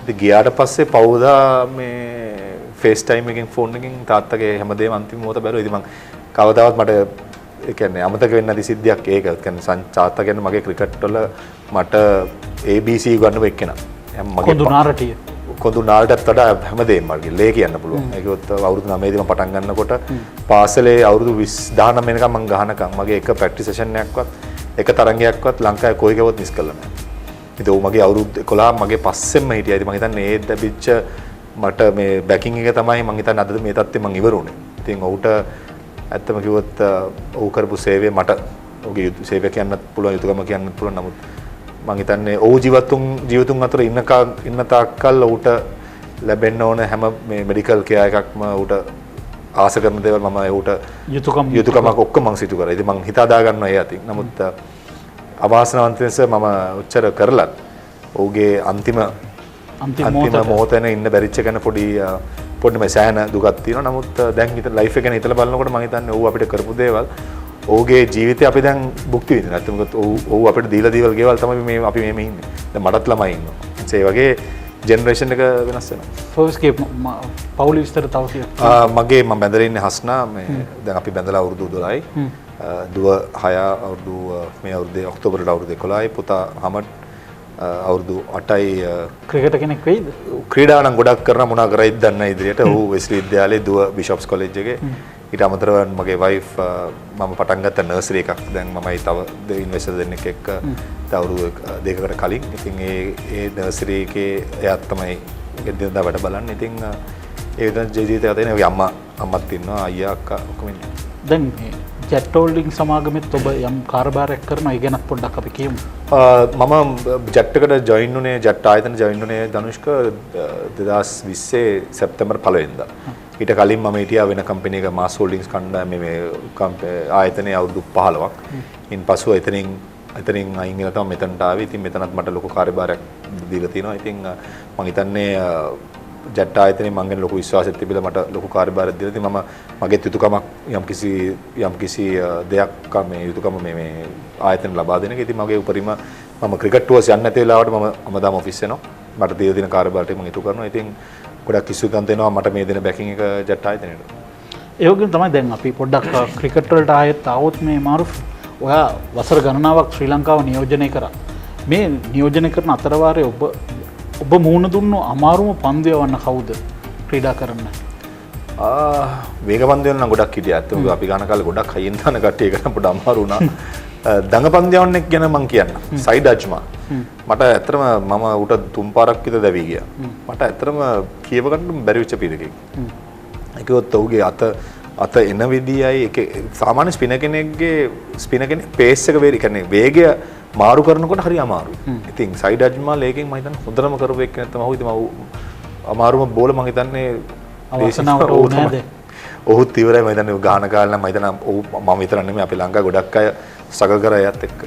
ඉතින් ගියාට පස්සේ පවුදා මේ ෆේස් ටයිම් එකෙන් ෆෝන් එකෙන් තාත්තගේ හැමදේම අන්තිම මොහොත බැලුවා. ඉතින් මම කවදාවත් මට ඒ කියන්නේ අමතක වෙන්නේ නැති සිද්ධියක් ඒක. ඒ කියන්නේ තාත්තා කියන්නේ මගේ ක්‍රිකට් වල මට ABC ගන්නව එක්කෙනා. මගේ කොඳු නාලටත් වඩා හැමදේම මගේ ලේ කියන්න පුළුවන්. ඒකත් අවුරුදු 9 දී මම පටන් ගන්නකොට පාසලේ අවුරුදු 19 වෙනකම් මම ගහනකම් මගේ එක ප්‍රැක්ටිස් සෙෂන් එකක්වත් එක තරඟයක්වත් ලංකාවේ කොයි ගාවත් මිස් කළා නෑ. ඉතින් ਉਹ මගේ අවුරුදු 11 මගේ පස්සෙන්ම හිටියා. ඉතින් මම හිතන්නේ ඒ ලැබිච්ච මට මේ බැකින් එක තමයි මම හිතන්නේ අද මේ තත්ත්වෙ මම ඉවරුනේ. ඉතින් ඔහුට ඇත්තම කිව්වොත් ඔහු කරපු සේවය මට ඔහුගේ සේවය කියන්නත් පුළුවන් යුතුයකම කියන්නත් පුළුවන්. නමුත් මම හිතන්නේ ඔහු ජීවිතුන් අතර ඉන්න තාක්කල් ඔහුට ලැබෙන්න ඕන හැම මේ මෙඩිකල් කෙයා එකක්ම ඔහුට ආස කරන දේවල් මම ඔහුට යුතුයකමක් ඔක්කොම මම සිදු කරා. ඉතින් මම හිතා දා ගන්නවා ඒ අතින්. නමුත් අවාසනාවන්ත ලෙස මම උච්චර කරලත් ඔහුගේ අන්තිම මොහොතේ ඉන්න බැරිච්ච ගැන පොඩි මේ සෑහන දුකක් තියෙනවා. නමුත් දැන් හිත ලයිෆ් එක ගැන හිතලා බලනකොට මම හිතන්නේ ඔහු අපිට කරපු දේවල් ඔහුගේ ජීවිතේ අපි දැන් භුක්ති විඳිනවා. නැත්නම් මොකද ඔහු අපිට දීලා දේවල් ගෙවල් තමයි මේ අපි මේ ඉන්නේ. දැන් මටත් ළමයි ඉන්නවා. ඒ වගේ ජෙනරේෂන් එක වෙනස් වෙනවා. ෆෝස්කේ පෞලි විස්තර තව කියන්න. මගේ මම බැඳලා ඉන්නේ හස්නා මේ දැන් අපි බැඳලා අවුරුදු 12යි. දුව 6 අවුරුදු මේ අවුරුද්දේ ඔක්තෝබරට අවුරුදු 11යි. පුතා හමඩ් අවුරුදු 8යි. ක්‍රිකට් කෙනෙක් වෙයිද? ක්‍රීඩා නම් ගොඩක් කරන මොනවා කරයිද දන්නේ නැහැ ඉදිරියට. ඔහු වෙස්ලි විද්‍යාලයේ දුව බිෂොප්ස් කොලෙජ් එකේ ඊට අමතරව මගේ වයිෆ් මම පටන් ගත්ත නර්සරි එකක් දැන් මමයි තව ඉන්වෙස්ටර් දෙන්නෙක් එක්ක අවුරුදු දෙකකට කලින් ඉතින් ඒ නර්සරි එකේ එයාත් තමයි එදිනදා වැඩ බලන්නේ ඉතින් ඒ විදිහට ජීවිතය ගතේ අම්මත් ඉන්නවා අයියා අක්කා ඔක්කොම ඉන්නවා දැන් ජෙට් හෝල්ඩින් සමාගමෙත් ඔබ යම් කාර්යභාරයක් කරනවා ඒ ගැනත් පොඩ්ඩක් අපි කියමු මම ජෙට් එකට ජොයින් වුණේ ජෙට් ආයතන ජොයින් වුණේ ධනුෂ්ක 2020 සැප්තැම්බර් 1 වෙනිදා ඊට කලින් මම හිටියා වෙන කම්පැනි එක මාස් හෝල්ඩින්ග්ස් කණ්ඩායමේ මේ ආයතනයේ අවුරුදු 15ක් ඉන්පසු එතනින් අයින් වෙලා තමයි මෙතනට ආවේ ඉතින් මෙතනත් මට ලොකු කාර්යභාරයක් දීලා තිනවා ඉතින් මම හිතන්නේ ජෙට් ආයතනයේ මම ගැන ලොකු විශ්වාසයක් තිබිලා මට ලොකු කාර්යභාරයක් දීලා ඉතින් මම මගේ යුතුයකමක් යම්කිසි දෙයක් මේ යුතුයකම මේ ආයතන ලබා දෙන එක ඉතින් මගේ උපරිම මම ක්‍රිකට් ටුවර්ස් යන්න නැති වෙලාවට මම හැමදාම ඔෆිස් එනවා මට දීලා දෙන කාර්යභාරයට මම ඉටු කරනවා ඉතින් ගොඩක් ඉස්සුකම් දෙනවා මට මේ දෙන බැකින් එක ජෙට් ආයතනයට ඒ වගේම තමයි දැන් අපි පොඩ්ඩක් ක්‍රිකට් වලට ආයෙත් આવොත් මේ මාරුෆ් ඔයා වසර ගණනාවක් ශ්‍රී ලංකාව නියෝජනය කරා මේ නියෝජනය කරන අතරවාරයේ ඔබ මුහුණ දුන්නු අමාරුම පන්දු යවන්න කවුද ක්‍රීඩා කරන්න වේග පන්දු යන ගොඩක් හිටියා ඇත්තටම අපි ගන්න කාලේ ගොඩක් හයියෙන් දාන කට්ටිය කරන පොඩ අමාරු වුණා දඟ පන්දු යවන්නෙක් ගැන මම කියන්න සයිඩ් අජ්මා මට ඇත්තටම මම උට තුන් පාරක් විතර දැවි ගියා මට ඇත්තටම කියව ගන්න බැරි වෙච්ච පිරකෙක් ඒකවත් ඔහුගේ අත එන විදියයි ඒක සාමාන්‍ය ස්පිනර් කෙනෙක් පේස් එක වේරි කියන්නේ වේගය මාරු කරනකොට හරි අමාරුයි. ඉතින් සයිඩ් අජ්මල් ඒකෙන් මම හිතන්නේ හොඳටම කරපු එක නැත්නම් අමාරුම බෝල මම හිතන්නේ අවසනාවට ඕනේ නැද? ඔහුත් ඉවරයි මම හිතන්නේ ගාන කාලේ නම් මම හිතන්නේ මම විතර නෙමෙයි අපේ ලංකාවේ ගොඩක් අය ස්ට්‍රගල් කරා යත් එක්ක.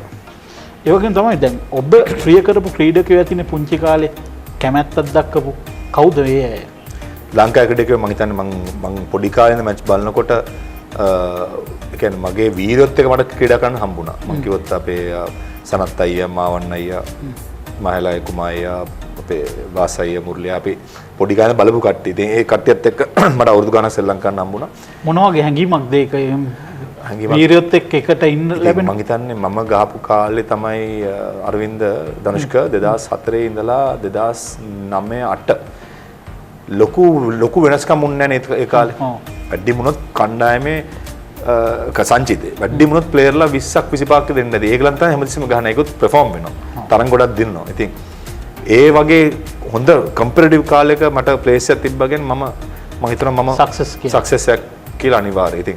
ඒ වගේම තමයි දැන් ඔබ ප්‍රිය කරපු ක්‍රීඩකයෝ ඇතිනේ පුංචි කාලේ කැමැත්තක් දක්වපු කවුද ඒ අය? ලංකාවේ ක්‍රීඩකයෝ මම හිතන්නේ මම පොඩි කාලේ ඉඳන් මැච් බලනකොට ඒ කියන්නේ මගේ වීරයොත් එක මට ක්‍රීඩා කරන්න හම්බුණා. මම කිව්වොත් අපේ සනත් අයියා මාවන්න අයියා මහලයි කුමාරයා අපේ වාස අයියා මුර්ලියා අපි පොඩි කාලේ බලපු කට්ටිය. ඉතින් ඒ කට්ටියත් එක්ක මට අවුරුදු ගානක් සෙල්ලම් කරන්න හම්බුණා. මොන වගේ හැඟීමක්ද ඒක වීරයොත් එක්ක එකට ඉන්න ලැබෙන? මම හිතන්නේ මම ගහපු කාලේ තමයි අරවින්ද ධනුෂ්ක 2004 ඉඳලා 2009 8 ලොකු වෙනස්කම් වුණේ නැහැ ඒ කාලේ. වැඩි මොනොත් කණ්ඩායමේ සංචිතේ වැඩි මොනොත් ප්ලේයර්ලා 20ක් 25ක් දෙන්න ඇති. ඒගලන් තමයි හැමතිස්සෙම ගහන. ඒකත් පර්ෆෝම් වෙනවා. තරම් ගොඩක් දිනනවා. ඉතින් ඒ වගේ හොඳ කම්පිටිටිව් කාලයක මට ප්ලේස් එකක් තිබ්බගෙන මම හිතනවා මම සක්සස් එකක් කියලා අනිවාර්යයි. ඉතින්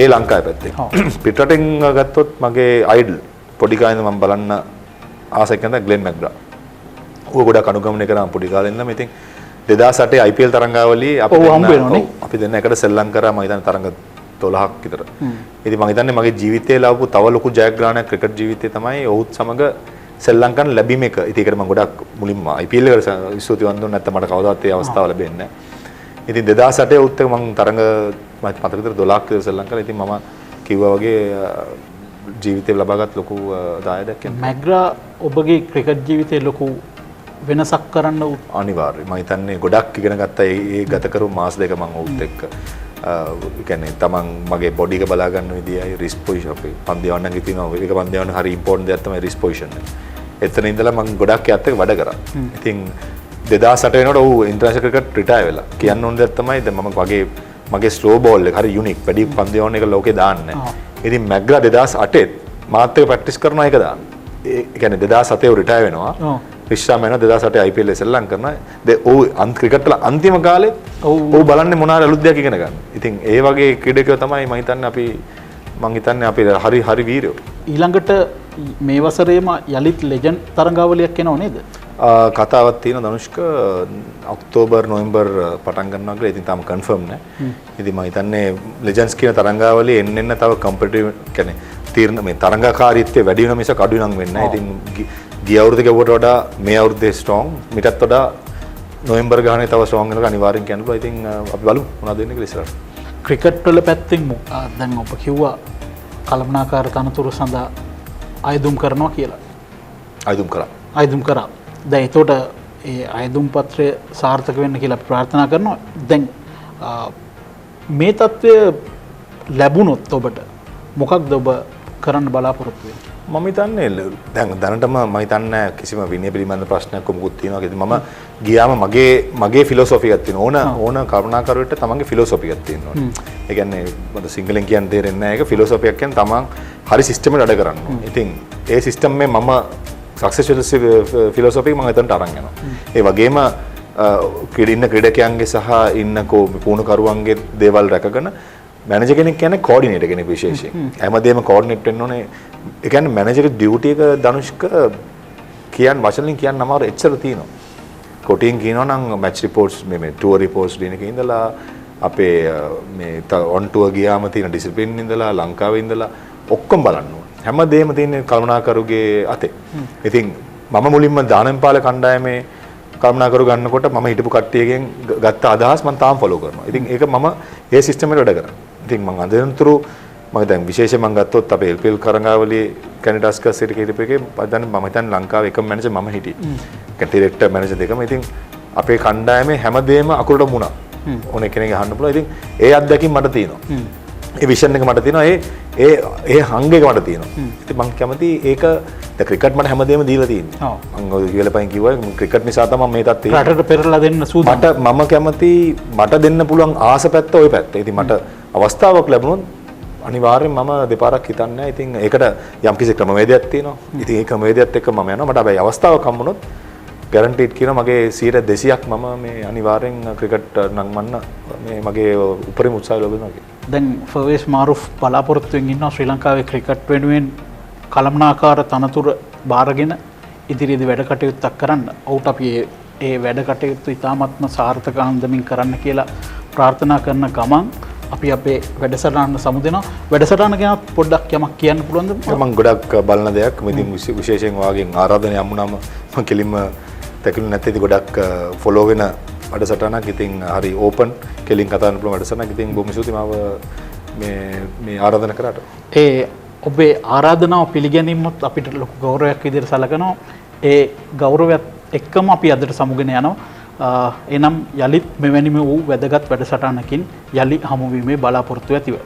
ඒ ලංකාවේ පැත්තේ. පිටරටින් ගත්තොත් මගේ අයිඩල් පොඩි කාලේ මම බලන්න ආස එකෙන්ද ග්ලෙන් මැක්ග්‍රා. ඌ ගොඩක් අනුගමනය කරා පොඩි කාලේ ඉඳන්. ඉතින් 2008 IPL තරංගාවලියේ අපි දෙන්න එකට සෙල්ලම් කරා මම හිතන්නේ තරංග 12ක් විතර. ඉතින් මම හිතන්නේ මගේ ජීවිතේ ලැබපු තව ලොකු ජයග්‍රහණයක් ක්‍රිකට් ජීවිතේ තමයි ඔහුත් සමග සෙල්ලම් කරන්න ලැබීම එක. ඉතින් ඒකට මම ගොඩක් මුලින්ම IPL එකට ස්තුතිවන්ත වුණා නැත්නම් මට කවදාවත් ඒ අවස්ථාව ලැබෙන්නේ නැහැ. ඉතින් 2008 ඔහුත් එක්ක මම තරංග මතක විතර 12ක් විතර සෙල්ලම් කරා. ඉතින් මම කිව්වා වගේ ජීවිතේ ලබාගත් ලොකු දායකයෙක්. මැග්‍රා ඔබගේ ක්‍රිකට් ජීවිතේ ලොකු වෙනසක් කරන්න අනිවාර්යයි. මම හිතන්නේ ගොඩක් ඉගෙන ගත්තා ඒ ගත කරපු මාස දෙක මම ඔහුත් එක්ක. කියන්නේ තමන් මගේ බොඩි එක බලා ගන්න විදියයි රිස්ක් පොසිෂන් අපි පන්දියවන්නගේ තියෙනවා. ඒක පන්දියවන්න හරි ඉම්පෝටන්ට් දෙයක් තමයි රිස්ක් පොසිෂන් එක. එතන ඉඳලා මම ගොඩක් යාත් එක්ක වැඩ කරා. ඉතින් 2008 වෙනකොට ඌ ඉන්ටර්නැෂනල් ක්‍රිකට් රිටයර් වෙලා. කියන්න ඕන දෙයක් තමයි දැන් මම මගේ ස්ලෝ බෝල් එක හරි යුනික්. වැඩි පන්දියවන්න එක ලෝකේ දාන්නේ. ඉතින් මැග්‍රා 2008 මාත් එක්ක ප්‍රැක්ටිස් කරනවා ඒක දාන්න. ඒ කියන්නේ 2007 ඌ රිටයර් වෙනවා. විශ්‍රාම වෙනවා 2008 IPL සෙල්ලම් කරනවා. ඌ ක්‍රිකට් වල අන්තිම කාලේ ඌ බලන්නේ මොනාර අලුත් දෙයක් ඉගෙන ගන්න. ඉතින් ඒ වගේ ක්‍රීඩකයෝ තමයි මම හිතන්නේ අපි හරි වීරයෝ. ඊළඟට මේ වසරේම යලිත් ලෙජන්ඩ් තරඟාවලියක් එනව නේද? කතාවක් තියෙනවා ධනුෂ්ක ඔක්තෝබර් නොවැම්බර් පටන් ගන්නවා කියලා. ඉතින් තාම කන්ෆර්ම් නැහැ. ඉතින් මම හිතන්නේ ලෙජන්ඩ්ස් කියන තරඟාවලිය එන්න තව කම්පිටිටිව් කියන්නේ තීරණ මේ තරඟකාරීත්වය වැඩි වෙන මිසක් අඩු වෙනන් වෙන්නේ නැහැ. ඉතින් ගිය අවුරුද්දේ ගෙවුවට වඩා මේ අවුරුද්දේ ස්ට්‍රෝං මිටත් වඩා නොවැම්බර් ගානේ තව ස්ට්‍රෝං වෙනක අනිවාර්යෙන් කියන්න පුළුවන්. ඉතින් අපි බලමු මොනවද වෙන්නේ කියලා ඉස්සරහට. ක්‍රිකට් වල පැත්තෙන් දැන් ඔබ කිව්වා කළමනාකාර තනතුරු සඳහා අයදුම් කරනවා කියලා. අයදුම් කරා. දැන් ඒතකොට ඒ අයදුම් පත්‍රය සාර්ථක වෙන්න කියලා අපි ප්‍රාර්ථනා කරනවා. දැන් මේ තත්ත්වය ලැබුණොත් ඔබට මොකක්ද ඔබ කරන්න බලාපොරොත්තු වෙන්නේ? මම හිතන්නේ දැන් දැනටම මම හිතන්නේ කිසිම විනය පිළිබඳ ප්‍රශ්නයක් මොකුත් තියෙනවා කියලා. මම ගියාම මගේ ෆිලොසොෆි එකක් තියෙනවා. ඕන කරුණාකරුවෙට තමන්ගේ ෆිලොසොෆි එකක් තියෙනවා. ඒ කියන්නේ මට සිංහලෙන් කියන්න තේරෙන්නේ නැහැ. ඒක ෆිලොසොෆි එකක් කියන්නේ තමන් හරි සිස්ටම් එකට වැඩ කරන්න ඕනේ. ඉතින් ඒ සිස්ටම් එකේ මම සක්සස්ෆුල් ෆිලොසොෆි මම හිතන්න අරන් යනවා. ඒ වගේම ඉන්න ක්‍රීඩකයන්ගේ සහ ඉන්න පුහුණුකරුවන්ගේ දේවල් රැකගෙන මැනේජර් කෙනෙක් කියන්නේ කෝඩිනේටර් කෙනෙක් විශේෂයෙන්. හැමදේම කෝඩිනේට් වෙන්න ඕනේ. ඒ කියන්නේ මැනේජර් ඩියුටි එක ධනුෂ්ක වචනින් කියන්න අමාරු එච්චර තියෙනවා. කොටියෙන් කියනවා නම් මැච් රිපෝට්ස් මේ ටුවර් රිපෝට්ස් දෙන එකේ ඉඳලා අපේ මේ ඔන් ටුවර් ගියාම තියෙන ඩිසිප්ලින් ඉඳලා ලංකාවේ ඉඳලා ඔක්කොම බලන්න ඕනේ. හැමදේම තියෙන්නේ කල්පනාකරුගේ අතේ. ඉතින් මම මුලින්ම දානම්පාල කණ්ඩායමේ කල්පනාකරු ගන්නකොට මම හිටපු කට්ටියගෙන් ගත්ත අදහස් මම තාම ෆලෝ කරනවා. ඉතින් ඒක මම ඒ සිස්ටම් එකට වැඩ කරනවා. ඉතින් මම අදෙන්තුරු මම දැන් විශේෂයෙන් මම ගත්තොත් අපේ LPL කරංගාවලියේ කැනිඩස්කස් සිට කීප එකේ දැන් මම හිතන්නේ ලංකාවේ එකම මැනේජර් මම හිටියේ. ඒක ඩිරෙක්ටර් මැනේජර් දෙකම. ඉතින් අපේ කණ්ඩායමේ හැමදේම අකුරට මුණා. ඕන කෙනෙක් අහන්න පුළුවන්. ඉතින් ඒ අත්දැකීම් මට තියෙනවා. ඒ විෂන් එක මට තියෙනවා. ඒ හංග එක මට තියෙනවා. ඉතින් මම කැමති ඒක දැන් ක්‍රිකට් මට හැමදේම දීලා තියෙනවා. මම ඔය කියලා පයින් කිව්වා ක්‍රිකට් නිසා තමයි මේ තත්ත්වය. රටට පෙරලා දෙන්න සූදානම්. මම කැමති මට දෙන්න පුළුවන් ආස පැත්ත ওই පැත්ත. ඉතින් මට අවස්ථාවක් ලැබුණොත් අනිවාර්යෙන් මම දෙපාරක් හිතන්නේ නැහැ. ඉතින් ඒකට යම්කිසි ක්‍රමවේදයක් තියෙනවා. ඉතින් ඒ ක්‍රමවේදයත් එක්ක මම යනවා. මට හැබැයි අවස්ථාවක් හම්බුනොත් ගැරන්ටීඩ් කියනවා මගේ 200ක් මම මේ අනිවාර්යෙන් ක්‍රිකට් නංවන්න මේ මගේ උපරිම උත්සාහය ලැබෙනවා කියලා. දැන් ෆර්වේස් මාරුෆ් බලාපොරොත්තුෙන් ඉන්නවා ශ්‍රී ලංකාවේ ක්‍රිකට් වෙනුවෙන් කළමනාකාර තනතුර බාරගෙන ඉදිරියේදී වැඩ කටයුත්තක් කරන්න. ඔහුට අපි ඒ වැඩ කටයුතු ඉතාමත්ම සාර්ථක අන්දමින් කරන්න කියලා ප්‍රාර්ථනා කරන ගමන් අපි අපේ වැඩසටහන සමුදෙනවා. වැඩසටහන ගැන පොඩ්ඩක් යමක් කියන්න පුළුවන්ද? මම ගොඩක් බලන දෙයක්. ඉතින් විශේෂයෙන් වාගෙන් ආරාධනය යමුනම මම කෙලින්ම තැකලු නැත්නම් ගොඩක් ෆලෝ වෙන වැඩසටහනක්. ඉතින් හරි ඕපන් කෙලින් කතා කරන්න පුළුවන් වැඩසටහනක්. ඉතින් බොහොම ස්තුතියි මාව මේ ආරාධනා කරාට. ඒ ඔබේ ආරාධනාව පිළිගැනීමත් අපිට ලොකු ගෞරවයක් විදිහට සැලකනවා. ඒ ගෞරවයත් එක්කම අපි අදට සමුගෙන යනවා. එනම් යළිත් මෙවැනිම වූ වැදගත් වැඩසටහනකින් යළි හමුවීමේ බලාපොරොත්තු ඇතිව.